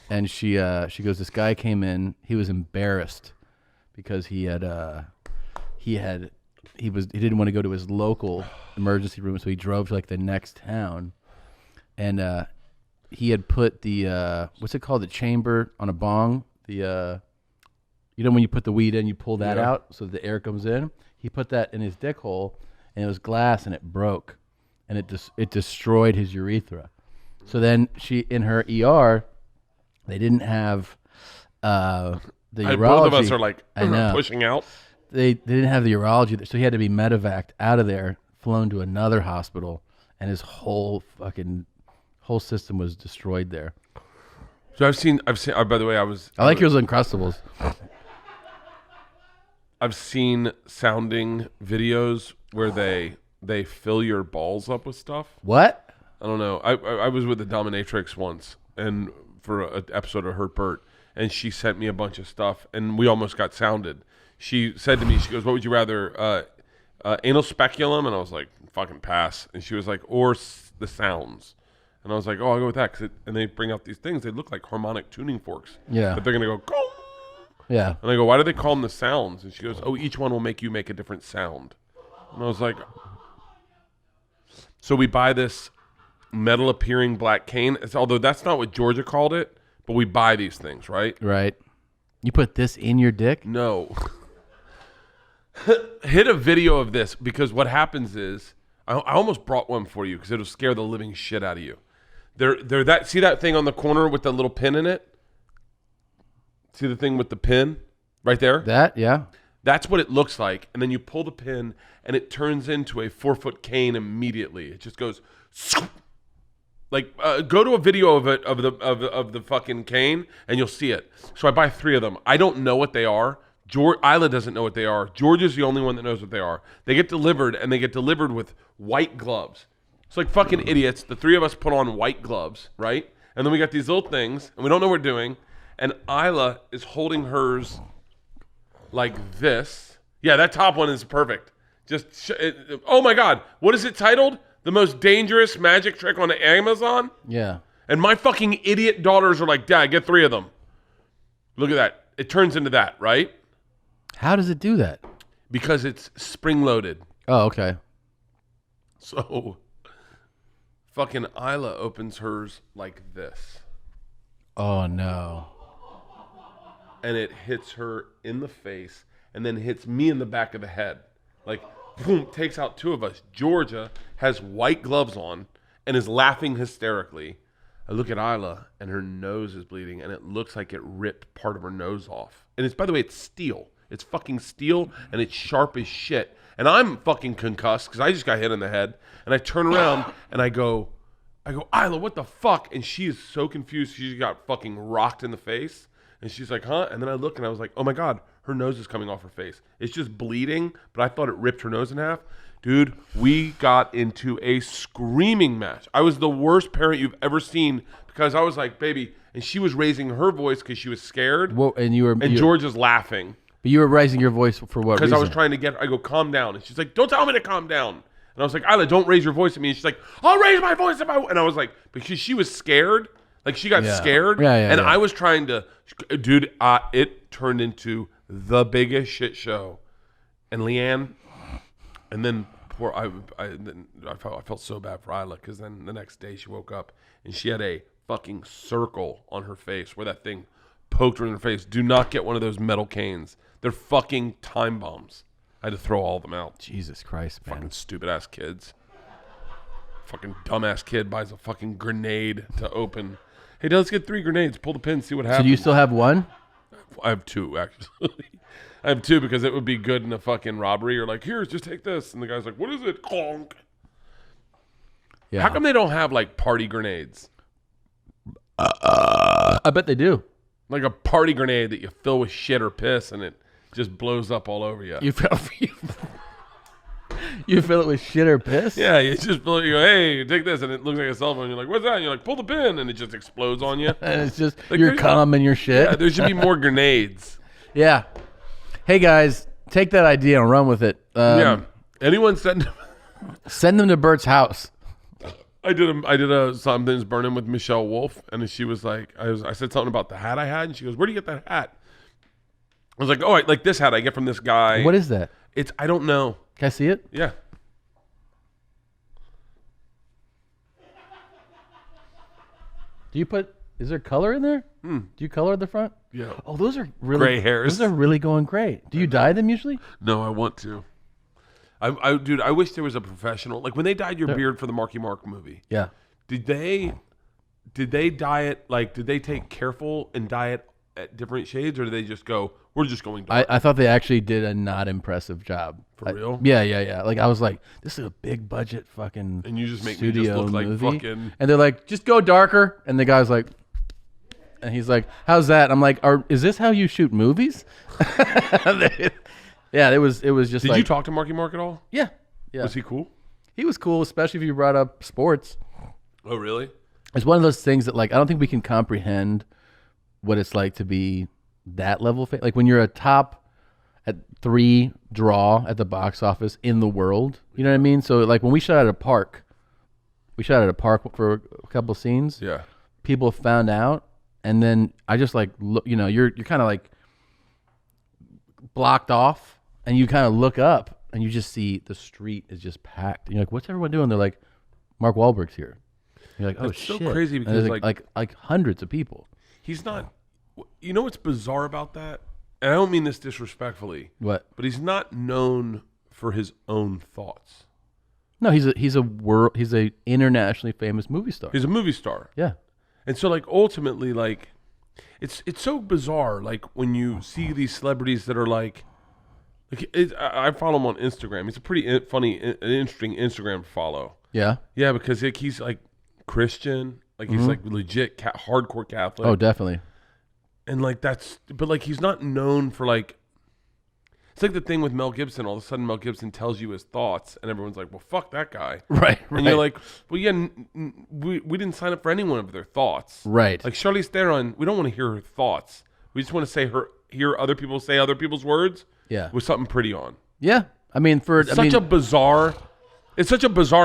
and she goes, this guy came in, he was embarrassed because he didn't want to go to his local emergency room, so he drove to like the next town, and he had put the what's it called, the chamber on a bong, the you know when you put the weed in, you pull that out so the air comes in. He put that in his dick hole, and it was glass, and it broke, and it destroyed his urethra. So then in her ER, they didn't have the urology. Both of us are like I know. pushing out. They didn't have the urology, so he had to be medevaced out of there, flown to another hospital, and his whole system was destroyed there. So I've seen. By the way, I like yours Uncrustables. I've seen sounding videos where they fill your balls up with stuff. What? I don't know. I was with the dominatrix once, and for an episode of Hurt Bert, and she sent me a bunch of stuff, and we almost got sounded. She said to me, she goes, "What would you rather, anal speculum?" And I was like, "Fucking pass." And she was like, "Or the sounds." And I was like, "Oh, I'll go with that." And they bring out these things. They look like harmonic tuning forks. Yeah. But they're gonna go. Gong! Yeah. And I go, "Why do they call them the sounds?" And she goes, "Oh, each one will make you make a different sound." And I was like, so we buy this metal appearing black cane. Although that's not what Georgia called it, but we buy these things, right? Right. You put this in your dick? No. Hit a video of this, because what happens is I almost brought one for you because it'll scare the living shit out of you. See that thing on the corner with the little pin in it? See the thing with the pin right there? That, yeah. That's what it looks like. And then you pull the pin and it turns into a 4-foot cane immediately. It just goes like go to a video of it of the fucking cane and you'll see it. So I buy 3 of them. I don't know what they are. Isla doesn't know what they are. George is the only one that knows what they are. They get delivered, and they get delivered with white gloves. It's like fucking idiots. The 3 of us put on white gloves, right? And then we got these little things, and we don't know what we're doing. And Isla is holding hers like this. Yeah, that top one is perfect. Oh my God. What is it titled? The most dangerous magic trick on Amazon? Yeah. And my fucking idiot daughters are like, "Dad, get 3 of them." Look at that. It turns into that, right? How does it do that? Because it's spring-loaded. Oh, okay. So, fucking Isla opens hers like this. Oh, no. And it hits her in the face and then hits me in the back of the head. Like, boom, takes out 2 of us. Georgia has white gloves on and is laughing hysterically. I look at Isla and her nose is bleeding and it looks like it ripped part of her nose off. And by the way, it's steel. It's fucking steel and it's sharp as shit. And I'm fucking concussed because I just got hit in the head. And I turn around and I go, "Isla, what the fuck?" And she is so confused. She just got fucking rocked in the face. And she's like, "Huh?" And then I look and I was like, "Oh my God, her nose is coming off her face. It's just bleeding, but I thought it ripped her nose in half." Dude, we got into a screaming match. I was the worst parent you've ever seen because I was like, "Baby," and she was raising her voice because she was scared. Well, and George is laughing. But you were raising your voice for what reason? Because I was trying to I go, "Calm down." And she's like, "Don't tell me to calm down." And I was like, "Isla, don't raise your voice at me." And she's like, "I'll raise my voice at my..." And I was like, because she was scared. Like, she got scared. And I was trying to... Dude, it turned into the biggest shit show. And Leanne... And then I felt so bad for Isla because then the next day she woke up and she had a fucking circle on her face where that thing poked her in her face. Do not get one of those metal canes. They're fucking time bombs. I had to throw all of them out. Jesus Christ, man. Fucking stupid ass kids. Fucking dumbass kid buys a fucking grenade to open. "Hey, let's get 3 grenades. Pull the pin, see what happens." So do you still have one? I have 2, actually. I have 2 because it would be good in a fucking robbery. You're like, "Here, just take this." And the guy's like, "What is it?" Clonk. Yeah. How come they don't have, like, party grenades? I bet they do. Like a party grenade that you fill with shit or piss and it just blows up all over you. You fill it with shit or piss? Yeah, you just fill it. You go, "Hey, take this," and it looks like a cell phone. You're like, "What's that?" And you're like, "Pull the pin," and it just explodes on you. And it's just like, your cum and your shit. Yeah, there should be more grenades. Yeah. Hey guys, take that idea and run with it. Yeah. Anyone send them to Bert's house. I did a Something's Burning with Michelle Wolf, and she was like, I said something about the hat I had, and she goes, "Where do you get that hat?" I was like, "Oh, like this hat I get from this guy." What is that? I don't know. Can I see it? Yeah. Is there color in there? Do you color at the front? Yeah. Oh, those are really gray hairs. Those are really going great. Do you dye them usually? No, I want to. Dude, I wish there was a professional. Like when they dyed your beard for the Marky Mark movie. Yeah. Did they dye it, like, did they take careful and dye it at different shades, or did they just go, we're just going dark? I thought they actually did a not impressive job. For real? Yeah. Like I was like, this is a big budget fucking And you just make me just studio look like movie. fucking... And they're like, just go darker. And the guy's like, and he's like, how's that? I'm like, is this how you shoot movies? Yeah, it was just Did like... you talk to Marky Mark at all? Yeah. Was he cool? He was cool, especially if you brought up sports. Oh, really? It's one of those things that, like, I don't think we can comprehend what it's like to be that level. Like when you're a top at 3 draw at the box office in the world. You know what I mean? So like when we shot at a park for a couple scenes. Yeah. People found out, and then I just like look. You know, you're kind of like blocked off, and you kind of look up, and you just see the street is just packed. And you're like, what's everyone doing? They're like, Mark Wahlberg's here. You're like, oh That's shit! so crazy And because there's like hundreds of people. he's not... You know what's bizarre about that? And I don't mean this disrespectfully. What? But he's not known for his own thoughts. No, he's a internationally famous movie star. He's a movie star. Yeah. And so, like, ultimately, like, it's so bizarre, like, when you see these celebrities that are, like I follow him on Instagram. He's a pretty funny, an interesting Instagram follow. Yeah. Yeah, because, like, he's, like, Christian. Like, he's, like, legit hardcore Catholic. Oh, definitely. And, like, but, like, he's not known for, like, it's like the thing with Mel Gibson. All of a sudden, Mel Gibson tells you his thoughts, and everyone's like, well, fuck that guy. Right. And you're like, well, yeah, we didn't sign up for any one of their thoughts. Right. Like Charlize Theron, we don't want to hear her thoughts. We just want to hear other people say other people's words. Yeah. With something pretty on. Yeah. I mean, It's such a bizarre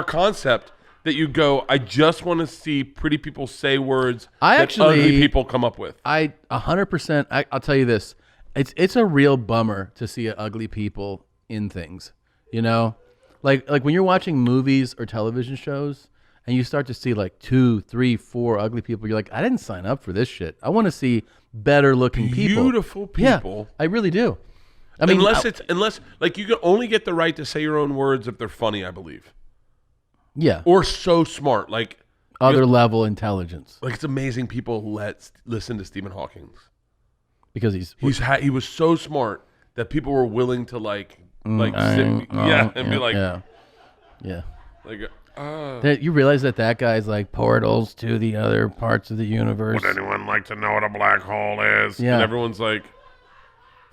concept that you go, I just want to see pretty people say words that ugly people come up with. 100%. I'll tell you this. It's a real bummer to see ugly people in things, you know, like when you're watching movies or television shows and you start to see like 2, 3, 4 ugly people. You're like, I didn't sign up for this shit. I want to see better looking people, beautiful people. Yeah, I really do. I mean, unless like you can only get the right to say your own words if they're funny, I believe. Yeah, or so smart, like other level intelligence. Like it's amazing people listen to Stephen Hawking. Because he was so smart that people were willing to sit, and be like, yeah. Like, you realize that guy's like portals to the other parts of the universe. Would anyone like to know what a black hole is? Yeah. And everyone's like,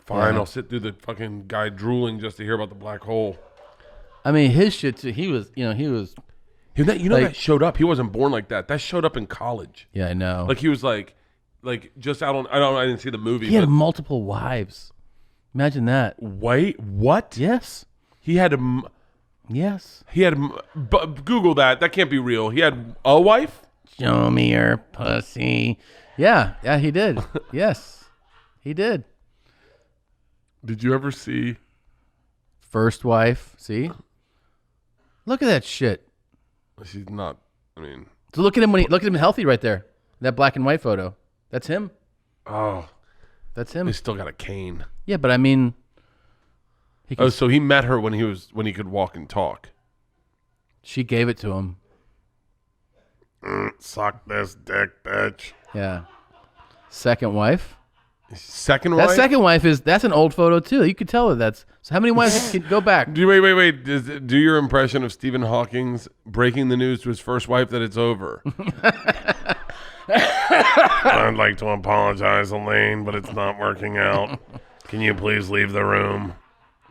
fine, I'll sit through the fucking guy drooling just to hear about the black hole. I mean, his shit too. He was. That showed up. He wasn't born like that. That showed up in college. Yeah, I know. Like he was like just out on. I didn't see the movie. He had multiple wives. Imagine that. Wait, what? Yes. He had Yes. He had. Google that. That can't be real. He had a wife. Show me your pussy. Yeah, he did. Yes, he did. Did you ever see First Wife? See, look at that shit. She's not. I mean, so look at him healthy right there. That black and white photo. That's him. Oh, that's him. He still got a cane. Yeah, but I mean, so he met her when he could walk and talk. She gave it to him. Suck this dick, bitch. Yeah. Second wife. Second wife. That second wife that's an old photo too. You could tell that's. So how many wives can go back? Wait. Do your impression of Stephen Hawking's breaking the news to his first wife that it's over. I'd like to apologize, Elaine, but it's not working out. Can you please leave the room?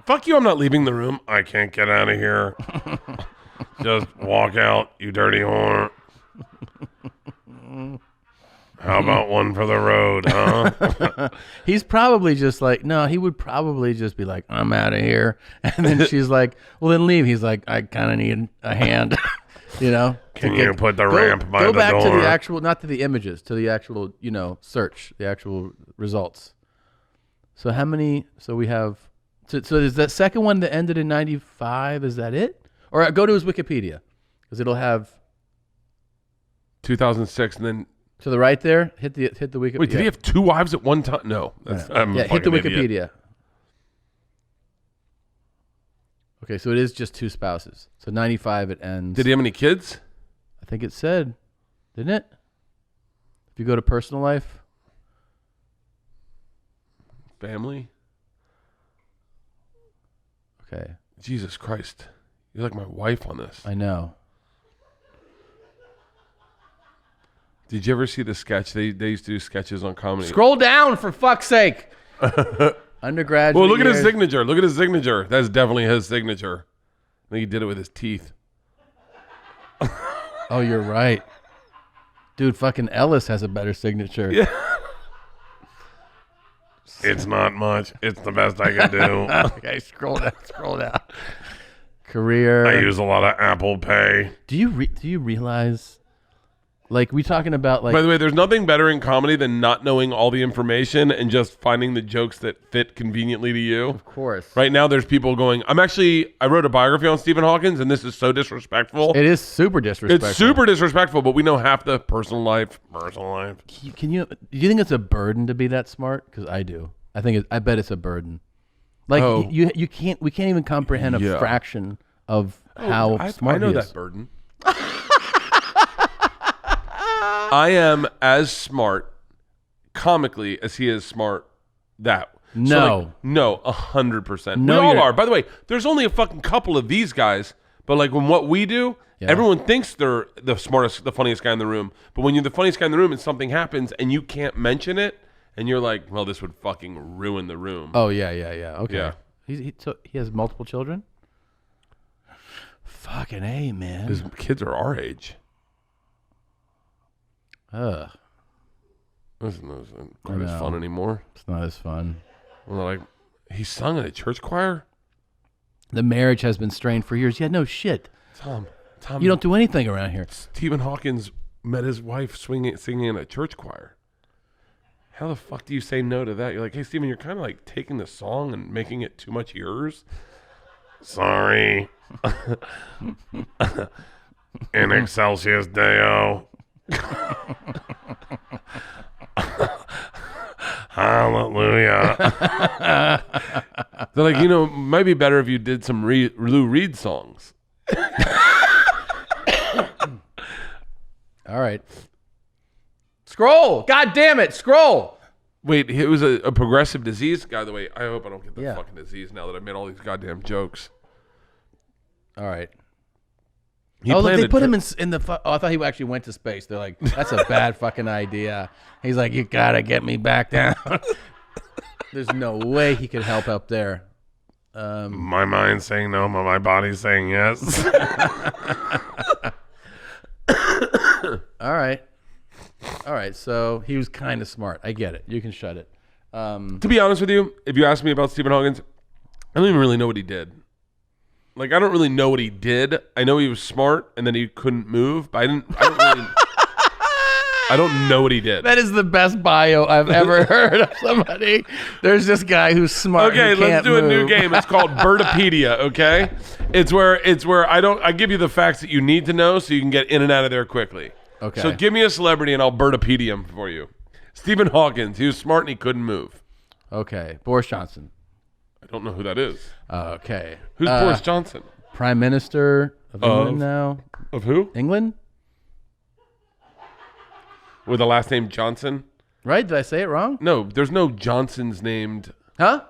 Fuck you, I'm not leaving the room. I can't get out of here. Just walk out, you dirty whore. How about one for the road, huh? He's probably just like, no, he would probably just be like, I'm out of here. And then she's like, well, then leave. He's like, I kind of need a hand, you know? Can you put the ramp by the door? Go back to the actual, not to the images, to the actual, search, the actual results. So how many, so we have, so is that second one that ended in 95, is that it? Or go to his Wikipedia, because it'll have 2006, and then to the right there, hit the Wikipedia. Wait, did he have 2 wives at one time? No. I'm hit the Wikipedia. Idiot. Okay, so it is just 2 spouses. So 95 it ends. Did he have any kids? I think it said, didn't it? If you go to personal life. Family? Okay. Jesus Christ. You're like my wife on this. I know. Did you ever see the sketch? They used to do sketches on comedy. Scroll down, for fuck's sake. Undergraduate Well, look at his years. signature. Look at his signature. That's definitely his signature. I think he did it with his teeth. Oh, you're right. Dude, fucking Ellis has a better signature. Yeah. It's not much. It's the best I can do. Okay, scroll down. Career. I use a lot of Apple Pay. Do you realize, like, we talking about, like... By the way, there's nothing better in comedy than not knowing all the information and just finding the jokes that fit conveniently to you. Of course. Right now, there's people going, I wrote a biography on Stephen Hawking, and this is so disrespectful. It is super disrespectful. It's super disrespectful, but we know half the personal life. Do you think it's a burden to be that smart? Because I do. I bet it's a burden. Like, we can't even comprehend a fraction of how smart I know he is. that burden. I am as smart comically as he is smart that. No. No, 100%. No, we all you're- are. By the way, there's only a fucking couple of these guys, but like when what we do, everyone thinks they're the smartest, the funniest guy in the room. But when you're the funniest guy in the room and something happens and you can't mention it, and you're like, well, this would fucking ruin the room. Oh, yeah. Okay. Yeah. So he has multiple children? Fucking A, man. His kids are our age. Ugh. This is not as fun anymore. It's not as fun. Well, like, he sung in a church choir? The marriage has been strained for years. Yeah, no shit. Tom. You don't do anything around here. Stephen Hawkins met his wife singing in a church choir. How the fuck do you say no to that? You're like, hey, Stephen, you're kind of like taking the song and making it too much yours. Sorry. In excelsis Deo. Hallelujah. They're like, it might be better if you did some Lou Reed songs. All right. Scroll. God damn it. Scroll. Wait, it was a progressive disease? By the way, I hope I don't get the Yeah. fucking disease now that I made all these goddamn jokes. All right. He Look, planned they a put trip- him in the... I thought he actually went to space. They're like, that's a bad fucking idea. He's like, you got to get me back down. There's no way he could help up there. My mind's saying no, but my body's saying yes. All right. So he was kind of smart. I get it. You can shut it. To be honest with you, if you ask me about Stephen Hawkins, I don't even really know what he did. Like, I don't really know what he did. I know he was smart and then he couldn't move, but I don't know what he did. That is the best bio I've ever heard of somebody. There's this guy who's smart. Okay, who let's can't do a new move. game. It's called Bertopedia, okay? It's where I give you the facts that you need to know so you can get in and out of there quickly. Okay. So give me a celebrity and I'll Bertopedia him for you. Stephen Hawkins, he was smart and he couldn't move. Okay. Boris Johnson. I don't know who that is. Okay. Who's Boris Johnson? Prime Minister of England now. Of who? England? With the last name Johnson? Right? Did I say it wrong? No, there's no Johnsons named. Huh?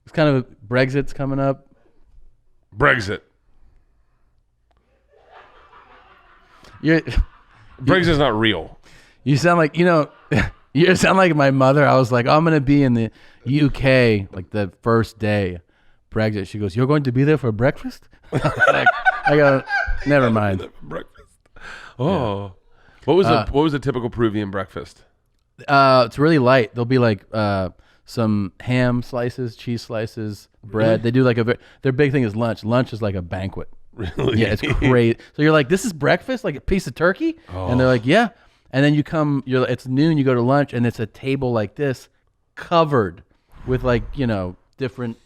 It's kind of Brexit's coming up. Brexit. Brexit's not real. You sound like, you sound like my mother. I was like, I'm going to be in the UK like the first day Brexit. She goes, you're going to be there for breakfast? I go, never mind. Breakfast. Oh. Yeah. What was a typical Peruvian breakfast? It's really light. There'll be like some ham slices, cheese slices, bread. They do like their big thing is lunch. Lunch is like a banquet. Really? Yeah, it's great. So you're like, this is breakfast, like a piece of turkey? And they're like, yeah. And then it's noon, you go to lunch, and it's a table like this, covered with like, different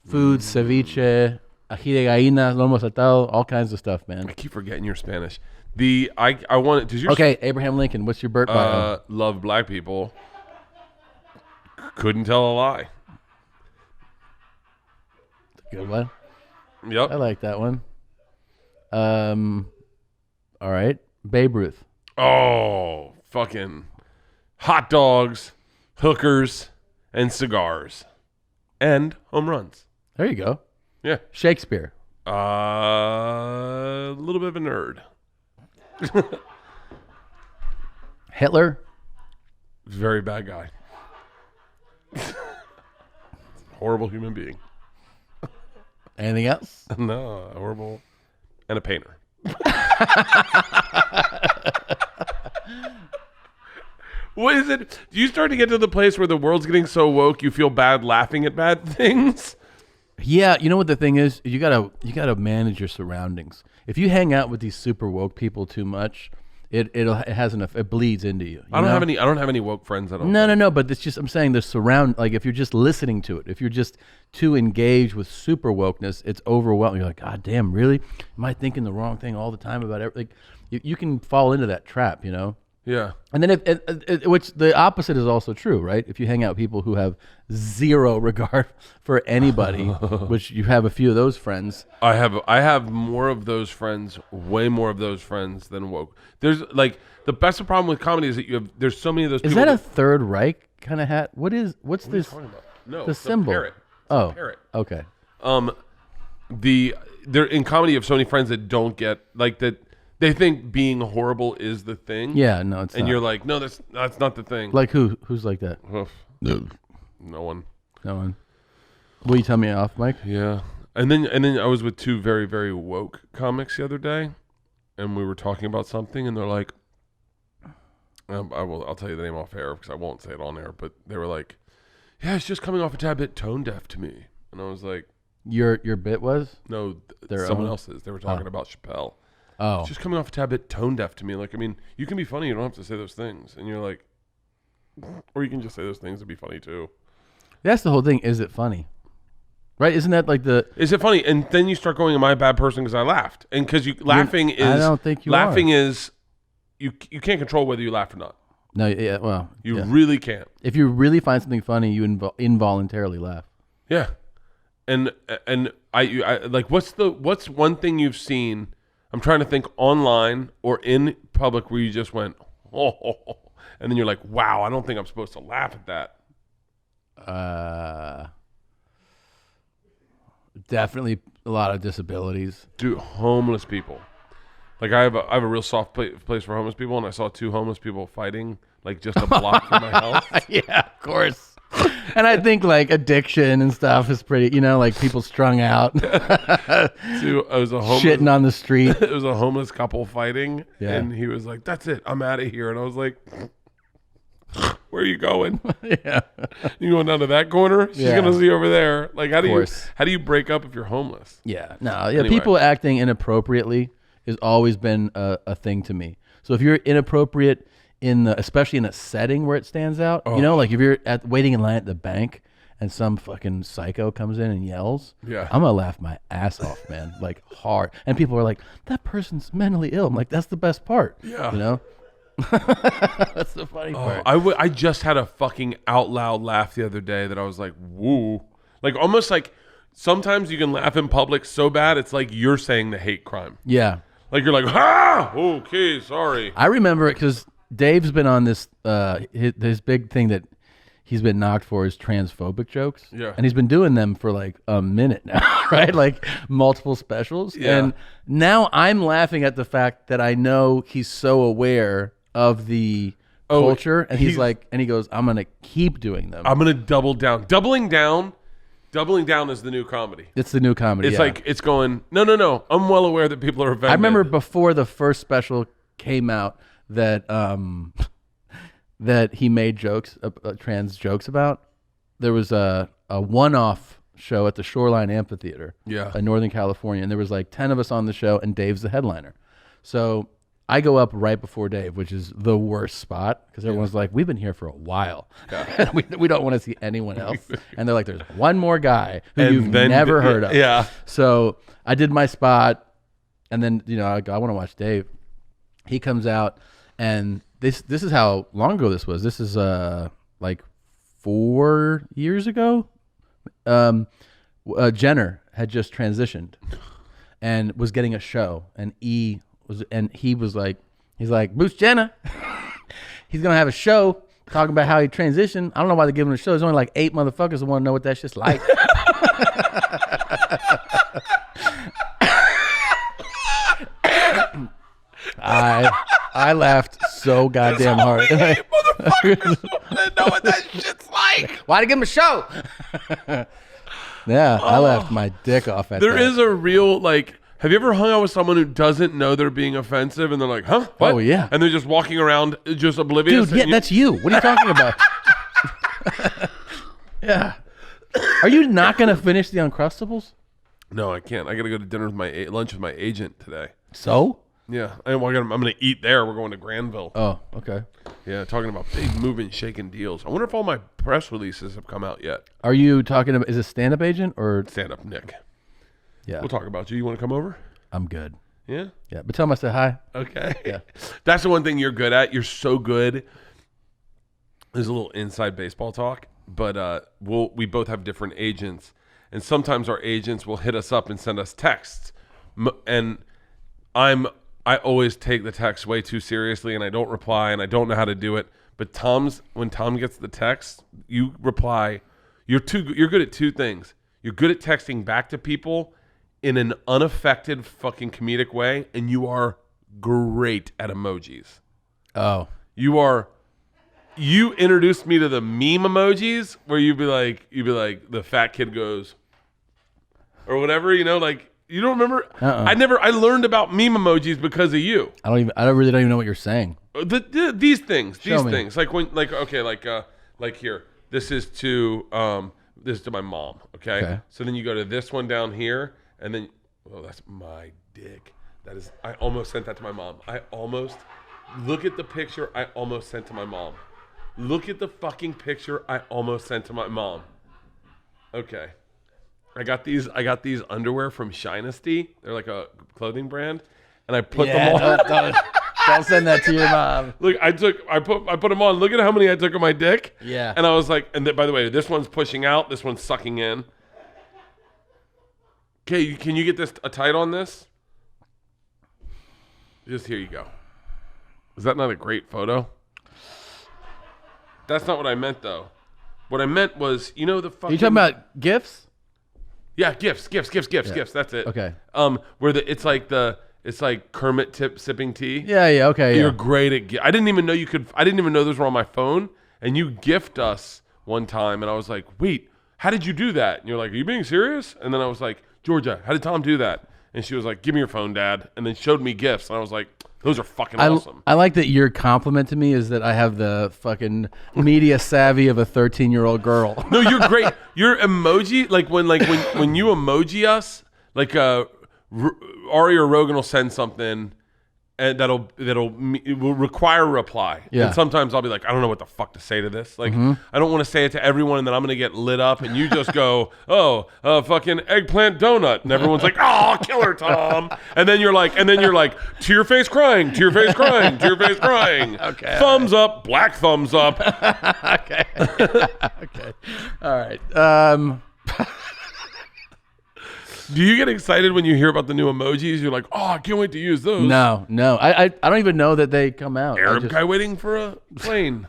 foods, ceviche, ají de gallina, lomo saltado, all kinds of stuff, man. I keep forgetting you're Spanish. I wanted to. Okay, Abraham Lincoln, what's your Bert bio? Love black people. Couldn't tell a lie. Good one. Yep. I like that one. All right. Babe Ruth. Oh, fucking hot dogs, hookers, and cigars, and home runs. There you go. Yeah. Shakespeare. A little bit of a nerd. Hitler. Very bad guy. Horrible human being. Anything else? No, horrible. And a painter. What is it? Do you start to get to the place where the world's getting so woke you feel bad laughing at bad things? Yeah, you know what the thing is? You gotta manage your surroundings. If you hang out with these super woke people too much, it bleeds into you. I don't have any woke friends at all. No. But it's just I'm saying like if you're just listening to it, if you're just too engaged with super wokeness, it's overwhelming. You're like, God damn, really? Am I thinking the wrong thing all the time about everything? You can fall into that trap, you know. Yeah. And then which the opposite is also true, right? If you hang out with people who have zero regard for anybody, which you have a few of those friends. I have more of those friends, way more of those friends than woke. There's like the best problem with comedy is that there's so many of those Is people. that a Third Reich kind of hat? What's this? What are you talking about? No, the it's symbol. A parrot. It's a parrot. Okay. They're in comedy. You have so many friends that don't get like that. They think being horrible is the thing. Yeah, no, it's not. And you're like, no, that's not the thing. Like who? Who's like that? Oof. No one. No one. Will you tell me off, Mike? Yeah. And then I was with two very, very woke comics the other day, and we were talking about something, and they're like, I'll tell you the name off air because I won't say it on air, but they were like, yeah, it's just coming off a tad bit tone deaf to me. And I was like, Your bit was? no, Their someone own? else's. They were talking about Chappelle. Oh. It's just coming off a tad bit tone deaf to me. Like, I mean, you can be funny. You don't have to say those things. And you're like, or you can just say those things and be funny too. That's the whole thing. Is it funny? Right? Isn't that like the... Is it funny? And then you start going, am I a bad person because I laughed? And because laughing is... I don't think you laughing are. is... You can't control whether you laugh or not. No, yeah, well... You yeah. really can't. If you really find something funny, you involuntarily laugh. Yeah. And I like, what's one thing you've seen... I'm trying to think online or in public where you just went, oh, and then you're like, wow, I don't think I'm supposed to laugh at that. Definitely a lot of disabilities. Dude, homeless people. Like I have a real soft place for homeless people, and I saw two homeless people fighting like just a block from my house. Yeah, of course. And I think like addiction and stuff is pretty, like people strung out. Dude, I was a homeless, shitting on the street. It was a homeless couple fighting, Yeah. and he was like, "That's it, I'm out of here." And I was like, "Where are you going? Yeah. You going down to that corner? She's Yeah. gonna see over there." Like, how do course. you break up if you're homeless? Yeah. No, yeah, Anyway. people acting inappropriately has always been a thing to me. So if you're inappropriate especially in a setting where it stands out, like if you're waiting in line at the bank and some fucking psycho comes in and yells, Yeah. I'm gonna laugh my ass off, man, like hard. And people are like, that person's mentally ill. I'm like, that's the best part. Yeah. That's the funny part. I just had a fucking out loud laugh the other day that I was like, woo. Like almost like sometimes you can laugh in public so bad it's like you're saying the hate crime. Yeah. Like you're like, ah, okay, sorry. I remember it because Dave's been on this his big thing that he's been knocked for is transphobic jokes. Yeah. And he's been doing them for like a minute now, right? Like multiple specials. Yeah. And now I'm laughing at the fact that I know he's so aware of the culture, and he's like, and he goes, I'm gonna keep doing them. I'm gonna double down. Doubling down is the new comedy. It's the new comedy. It's yeah. like it's going, no. I'm well aware that people are offended. I remember before the first special came out that that he made jokes, trans jokes about. There was a one-off show at the Shoreline Amphitheater, in Northern California, and there was like 10 of us on the show, and Dave's the headliner. So I go up right before Dave, which is the worst spot because everyone's like, we've been here for a while. Yeah. we don't want to see anyone else. And they're like, there's one more guy who you've never heard of. Yeah. So I did my spot, and then, I go, I want to watch Dave. He comes out, and this is how long ago this was. This is like 4 years ago. Jenner had just transitioned and was getting a show, and he was like, Bruce Jenner, he's gonna have a show talking about how he transitioned. I don't know why they give him a show. There's only like 8 motherfuckers that want to know what that shit's like. I laughed so goddamn hard. Motherfuckers know what that shit's like. Why'd I give him a show? Yeah, I laughed my dick off at that. There is a real, like, have you ever hung out with someone who doesn't know they're being offensive and they're like, huh? What? Oh, yeah. And they're just walking around just oblivious? Dude, yeah, that's you. What are you talking about? Yeah. Are you not going to finish the Uncrustables? No, I can't. I got to go to dinner with lunch with my agent today. So? Yeah. I'm going to eat there. We're going to Granville. Oh, okay. Yeah, talking about big moving, shaking deals. I wonder if all my press releases have come out yet. Are you talking about, is it stand-up agent or? Stand-up Nick. Yeah. We'll talk about you. You want to come over? I'm good. Yeah? Yeah, but tell him I said hi. Okay. Yeah. That's the one thing you're good at. You're so good. There's a little inside baseball talk, but we both have different agents, and sometimes our agents will hit us up and send us texts, and I always take the text way too seriously, and I don't reply, and I don't know how to do it. But when Tom gets the text, you reply. You're good at 2 things. You're good at texting back to people in an unaffected fucking comedic way, and you are great at emojis. Oh. You introduced me to the meme emojis where you'd be like the fat kid goes or whatever, like you don't remember? I learned about meme emojis because of you. I really don't even know what you're saying. These things. Show me. Like here. This is to my mom, okay? So then you go to this one down here and then that's my dick. I almost sent that to my mom. Look at the picture I almost sent to my mom. Look at the fucking picture I almost sent to my mom. Okay. I got these underwear from Shinesty. They're like a clothing brand. And I put them on. Don't send that to your mom. Look, I put them on. Look at how many I took of my dick. Yeah. And I was like, by the way, this one's pushing out, this one's sucking in. Okay, can you get this a tight on this? Just here you go. Is that not a great photo? That's not what I meant, though. What I meant was, the fucking... Are you talking about gifs? Yeah, gifs. That's it. Okay. Where it's like Kermit sipping tea. Yeah. Okay. You're great at. I didn't even know those were on my phone. And you gift us one time, and I was like, wait, how did you do that? And you're like, are you being serious? And then I was like, Georgia, how did Tom do that? And she was like, give me your phone, Dad. And then showed me gifts, and I was like, those are fucking awesome. I like that your compliment to me is that I have the fucking media savvy of a 13-year-old girl. No, you're great. Your emoji, when you emoji us, like Ari or Rogan will send something, and it will require a reply. Yeah. And sometimes I'll be like, I don't know what the fuck to say to this. Like, I don't want to say it to everyone, and then I'm gonna get lit up, and you just go, fucking eggplant donut, and everyone's like, oh, killer Tom, and then you're like, to your face crying, to your face crying, to your face crying. Okay. Thumbs up, black thumbs up. Okay. Okay. All right. Do you get excited when you hear about the new emojis? You're like, oh, I can't wait to use those. No. I don't even know that they come out. Arab guy waiting for a plane.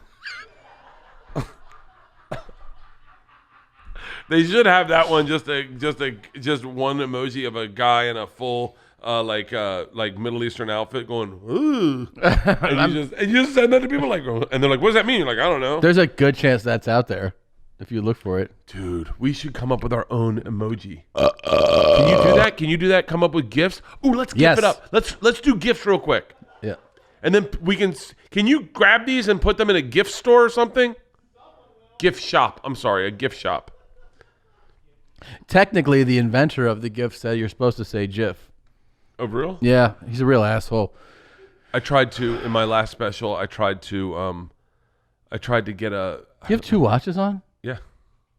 They should have that one, just one emoji of a guy in a full like Middle Eastern outfit going, ooh. And you just send that to people and they're like, what does that mean? You're like, I don't know. There's a good chance that's out there if you look for it. Dude, we should come up with our own emoji. Can you do that? Can you do that? Come up with gifs? Ooh, let's gift it up. Let's do gifs real quick. Yeah. And then can you grab these and put them in a gift store or something? Gift shop. I'm sorry, a gift shop. Technically, the inventor of the GIF said you're supposed to say GIF. Oh, real? Yeah, he's a real asshole. I tried to, in my last special, I tried to get a... You have 2 watches on? Yeah.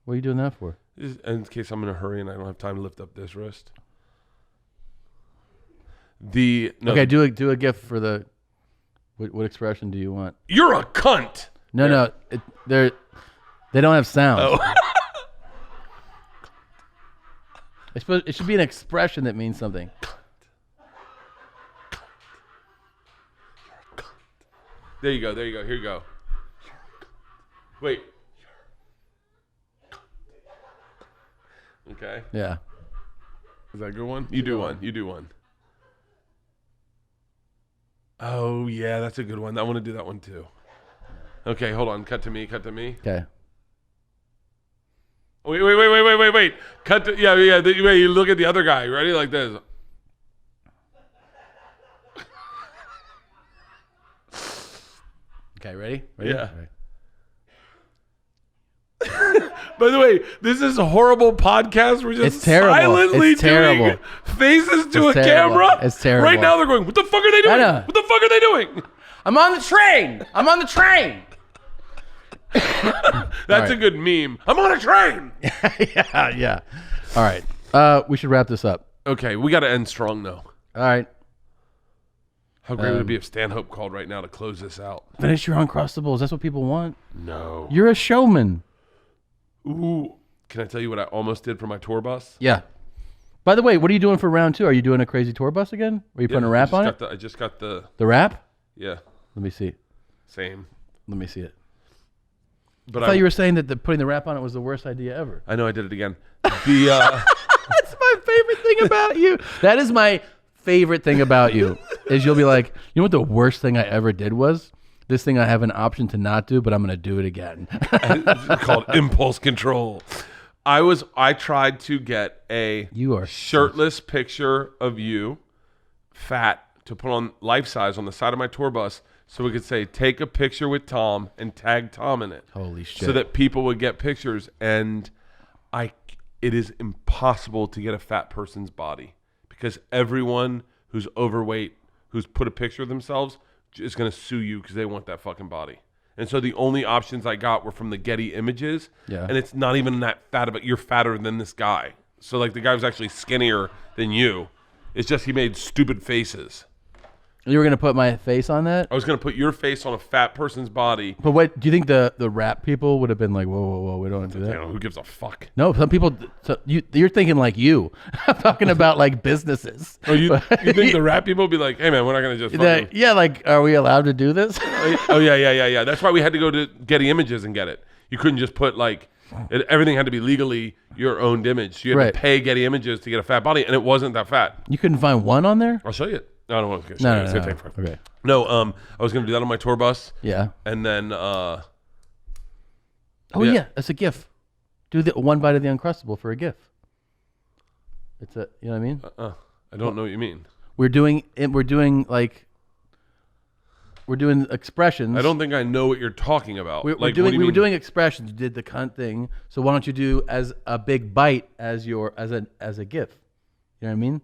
What are you doing that for? In case I'm in a hurry and I don't have time to lift up this wrist. Okay, do a GIF for the... What expression do you want? You're a cunt! No, they don't have sound. Oh. It should be an expression that means something. There you go. Here you go. Wait. Okay. Yeah. Is that a good one? You do one. Oh, yeah, that's a good one. I want to do that one too. Okay, hold on. Cut to me. Okay. Wait. Cut to, yeah. Wait, you look at the other guy. Ready? Like this. Okay, ready? Yeah. Right. By the way, this is a horrible podcast. We're just It's terrible. silently It's terrible. doing faces to It's a terrible. camera. It's terrible. Right now they're going, what the fuck are they doing? I know. What the fuck are they doing? I'm on the train. That's a good meme. I'm on a train. Yeah. All right. We should wrap this up. Okay, we got to end strong though. All right. How great would it be if Stanhope called right now to close this out? Finish your Uncrustables. That's what people want. No. You're a showman. Ooh. Can I tell you what I almost did for my tour bus? Yeah. By the way, what are you doing for round 2? Are you doing a crazy tour bus again? Are you putting a wrap on it? I just got the... The wrap? Yeah. Let me see. Same. Let me see it. But I thought you were saying that putting the wrap on it was the worst idea ever. I know I did it again. That's my favorite thing about you. That is my favorite thing about you. Is you'll be like, you know what the worst thing I ever did was? This thing I have an option to not do, but I'm going to do it again. It's called impulse control. I tried to get a shirtless picture of you, fat, to put on life size on the side of my tour bus so we could say, take a picture with Tom and tag Tom in it. Holy shit. So that people would get pictures. And it is impossible to get a fat person's body because everyone who's overweight, who's put a picture of themselves, is going to sue you because they want that fucking body. And so the only options I got were from the Getty Images. Yeah. And it's not even that fat, but you're fatter than this guy. So like the guy was actually skinnier than you. It's just he made stupid faces. You were going to put my face on that? I was going to put your face on a fat person's body. But what, do you think the rap people would have been like, whoa, we don't want to do that? Who gives a fuck? No, some people, you're thinking like you. I'm talking about like businesses. Oh, you think the rap people would be like, hey man, we're not going to just fucking... Yeah, like, are we allowed to do this? Oh, yeah. That's why we had to go to Getty Images and get it. You couldn't just put like, everything had to be legally your owned image. You had to pay Getty Images to get a fat body, and it wasn't that fat. You couldn't find one on there? I'll show you it. No, I don't want to show you. No. Okay. No, I was going to do that on my tour bus. Yeah. And then... yeah, that's a GIF. Do the one bite of the Uncrustable for a GIF. It's a, you know what I mean? I don't know what you mean. We're doing expressions. I don't think I know what you're talking about. We were doing expressions. You did the cunt thing. So why don't you do as a big bite as a GIF? You know what I mean?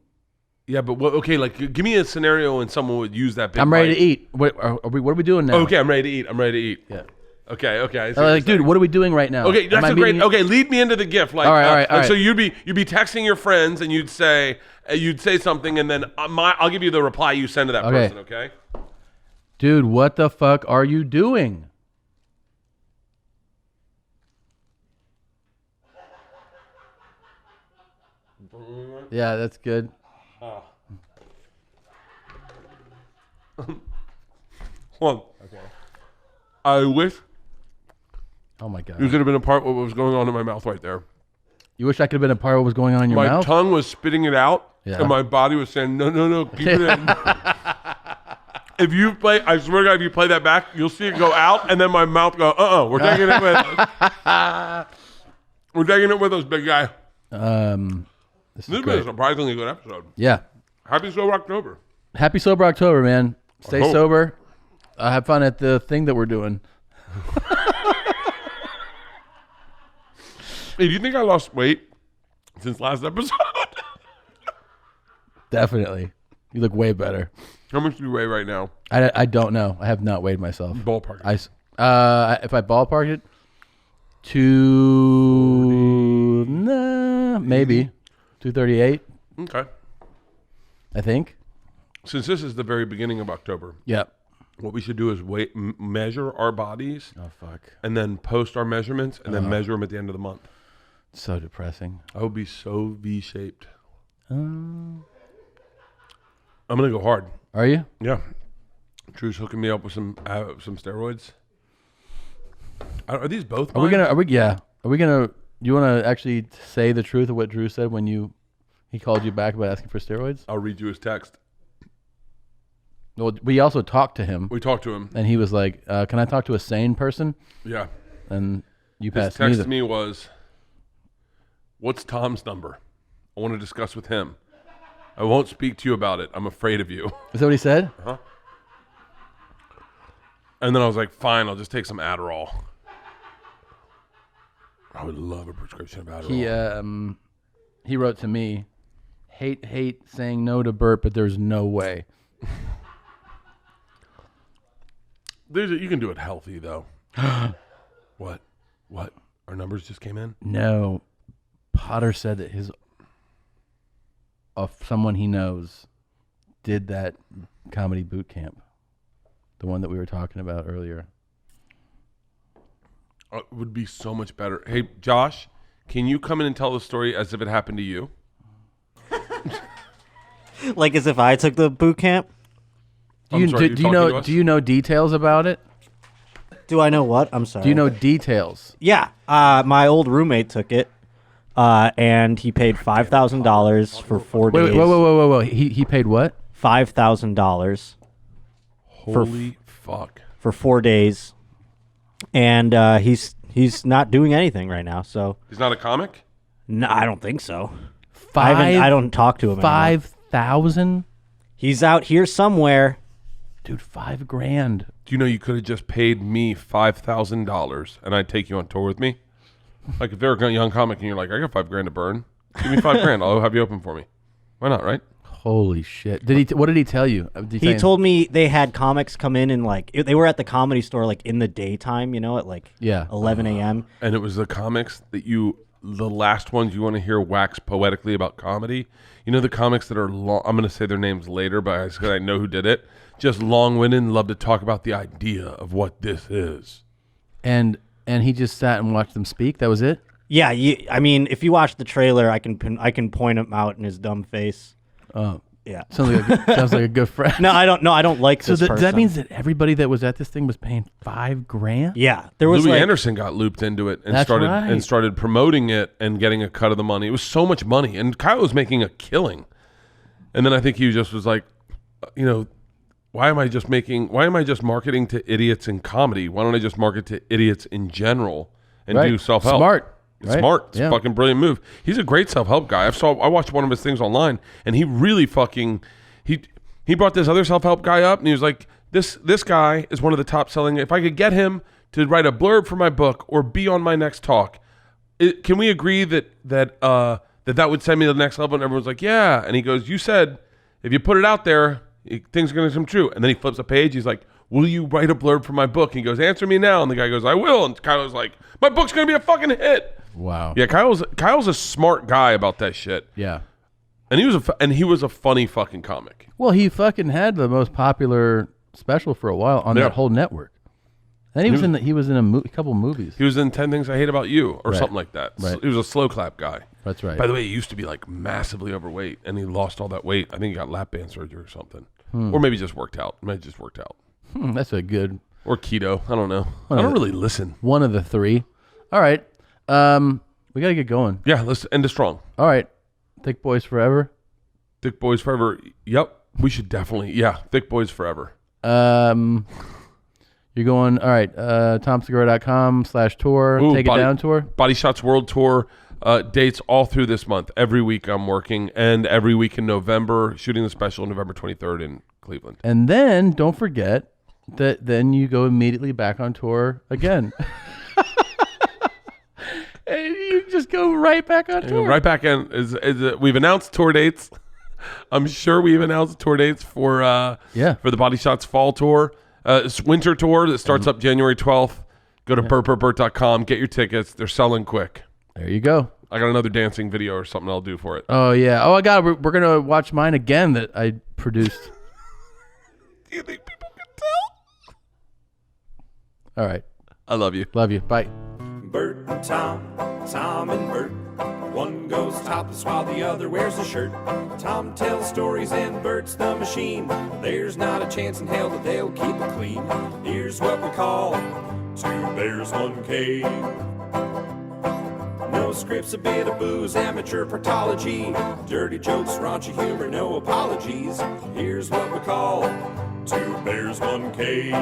Yeah, but okay, like give me a scenario when someone would use that big I'm ready bite. to eat. What are we doing now? Okay, I'm ready to eat. Yeah. Okay. Dude, what are we doing right now? Okay, that's great. Okay, lead me into the GIF. Like, all right. So you'd be texting your friends and you'd say something, and then I'll give you the reply you send to that person. Okay. Dude, what the fuck are you doing? Yeah, that's good. Hold on. Okay. I wish. Oh my god. You could have been a part of what was going on in my mouth right there. You wish I could have been a part of what was going on in your my mouth? My tongue was spitting it out, and my body was saying, no, keep it in. If you play, I swear to God, if you play that back, you'll see it go out, and then my mouth go, we're taking it with us. We're taking it with us, big guy. This has been a surprisingly good episode. Yeah. Happy Sober October. Happy Sober October, man. Stay sober. Have fun at the thing that we're doing. Hey, do you think I lost weight since last episode? Definitely. You look way better. How much do you weigh right now? I don't know. I have not weighed myself. Ballpark. If I ballpark it, maybe 238. Okay. I think. Since this is the very beginning of October. Yeah. What we should do is measure our bodies. Oh fuck. And then post our measurements and then measure them at the end of the month. So depressing. I would be so V-shaped. I'm gonna go hard. Are you? Yeah. Drew's hooking me up with some steroids. Are these both mine? Are we gonna? You want to actually say the truth of what Drew said when he called you back about asking for steroids? I'll read you his text. Well, we also talked to him. We talked to him. And he was like, can I talk to a sane person? Yeah. And you His passed text to me was, what's Tom's number? I want to discuss with him. I won't speak to you about it. I'm afraid of you. Is that what he said? Uh-huh. And then I was like, fine, I'll just take some Adderall. I would love a prescription of Adderall. He wrote to me, hate saying no to Bert, but there's no way. You can do it healthy, though. What? Our numbers just came in? No. Potter said that someone he knows did that comedy boot camp. The one that we were talking about earlier. It would be so much better. Hey, Josh, can you come in and tell the story as if it happened to you? Like as if I took the boot camp? Do you know details about it? Do I know what? I'm sorry. Do you know details? Yeah. My old roommate took it, and he paid $5,000 for 4 days. Wait. He paid what? $5,000. Holy fuck. For 4 days. And he's not doing anything right now. So he's not a comic? No, I don't think so. I don't talk to him. 5,000? He's out here somewhere. Dude, $5,000. Do you know you could have just paid me $5,000 and I'd take you on tour with me? Like if they're a young comic and you're like, I got $5,000 to burn. Give me $5,000. I'll have you open for me. Why not, right? Holy shit! What did he tell you? He told me they had comics come in and like they were at the Comedy Store like in the daytime, at like 11 a.m. And it was the comics that the last ones you want to hear wax poetically about comedy. You know the comics that are long. I'm going to say their names later, but because I know who did it. Just long-winded and love to talk about the idea of what this is. And he just sat and watched them speak. That was it. Yeah, I mean, if you watch the trailer, I can point him out in his dumb face. Oh, yeah. Sounds like a good friend. No, I don't like this person. That means that everybody that was at this thing was paying $5,000? Yeah. There was Louis Anderson got looped into it and started promoting it and getting a cut of the money. It was so much money. And Kyle was making a killing. And then I think he just was like, why am I just marketing to idiots in comedy? Why don't I just market to idiots in general and do self-help? Smart. It's smart. It's a fucking brilliant move. He's a great self-help guy. I watched one of his things online, and he really fucking he brought this other self-help guy up, and he was like, this guy is one of the top selling. If I could get him to write a blurb for my book or be on my next talk, can we agree that would send me to the next level? And everyone's like, yeah. And he goes, you said if you put it out there, things are going to come true. And then he flips a page. He's like, will you write a blurb for my book? And he goes, answer me now. And the guy goes, I will. And Kyle's like, my book's going to be a fucking hit. Wow. Yeah, Kyle's a smart guy about that shit. Yeah. And he was a funny fucking comic. Well, he fucking had the most popular special for a while on that whole network. And he was in a couple movies. He was in 10 Things I Hate About You or something like that. Right. He was a slow clap guy. That's right. By the way, he used to be like massively overweight and he lost all that weight. I think he got lap band surgery or something. Or maybe just worked out. That's a good. Or keto. I don't know. I don't really listen. One of the three. All right. We got to get going. Yeah, let's end it strong. All right. Thick Boys Forever. Thick Boys Forever. Yep. We should definitely. Yeah. Thick Boys Forever. You're going, all right, tomsegura.com/tour, Take It Down tour. Body Shots World Tour. Dates all through this month. Every week I'm working, and every week in November, shooting the special November 23rd in Cleveland. And then don't forget that then you go immediately back on tour again. And you just go right back on tour. Right back in. We've announced tour dates. I'm sure we've announced tour dates for the Body Shots Fall Tour. It's winter tour that starts up January 12th. Go to bertbertbert.com. Get your tickets. They're selling quick. There you go. I got another dancing video or something I'll do for it. Oh, yeah. Oh, I got it. We're going to watch mine again that I produced. Do you think people can tell? All right. I love you. Love you. Bye. Bert and Tom and Bert. One goes topless while the other wears a shirt. Tom tells stories and Bert's the machine. There's not a chance in hell that they'll keep it clean. Here's what we call Two Bears, One Cave. No scripts, a bit of booze, amateur partology. Dirty jokes, raunchy humor, no apologies. Here's what we call Two Bears, One Cave.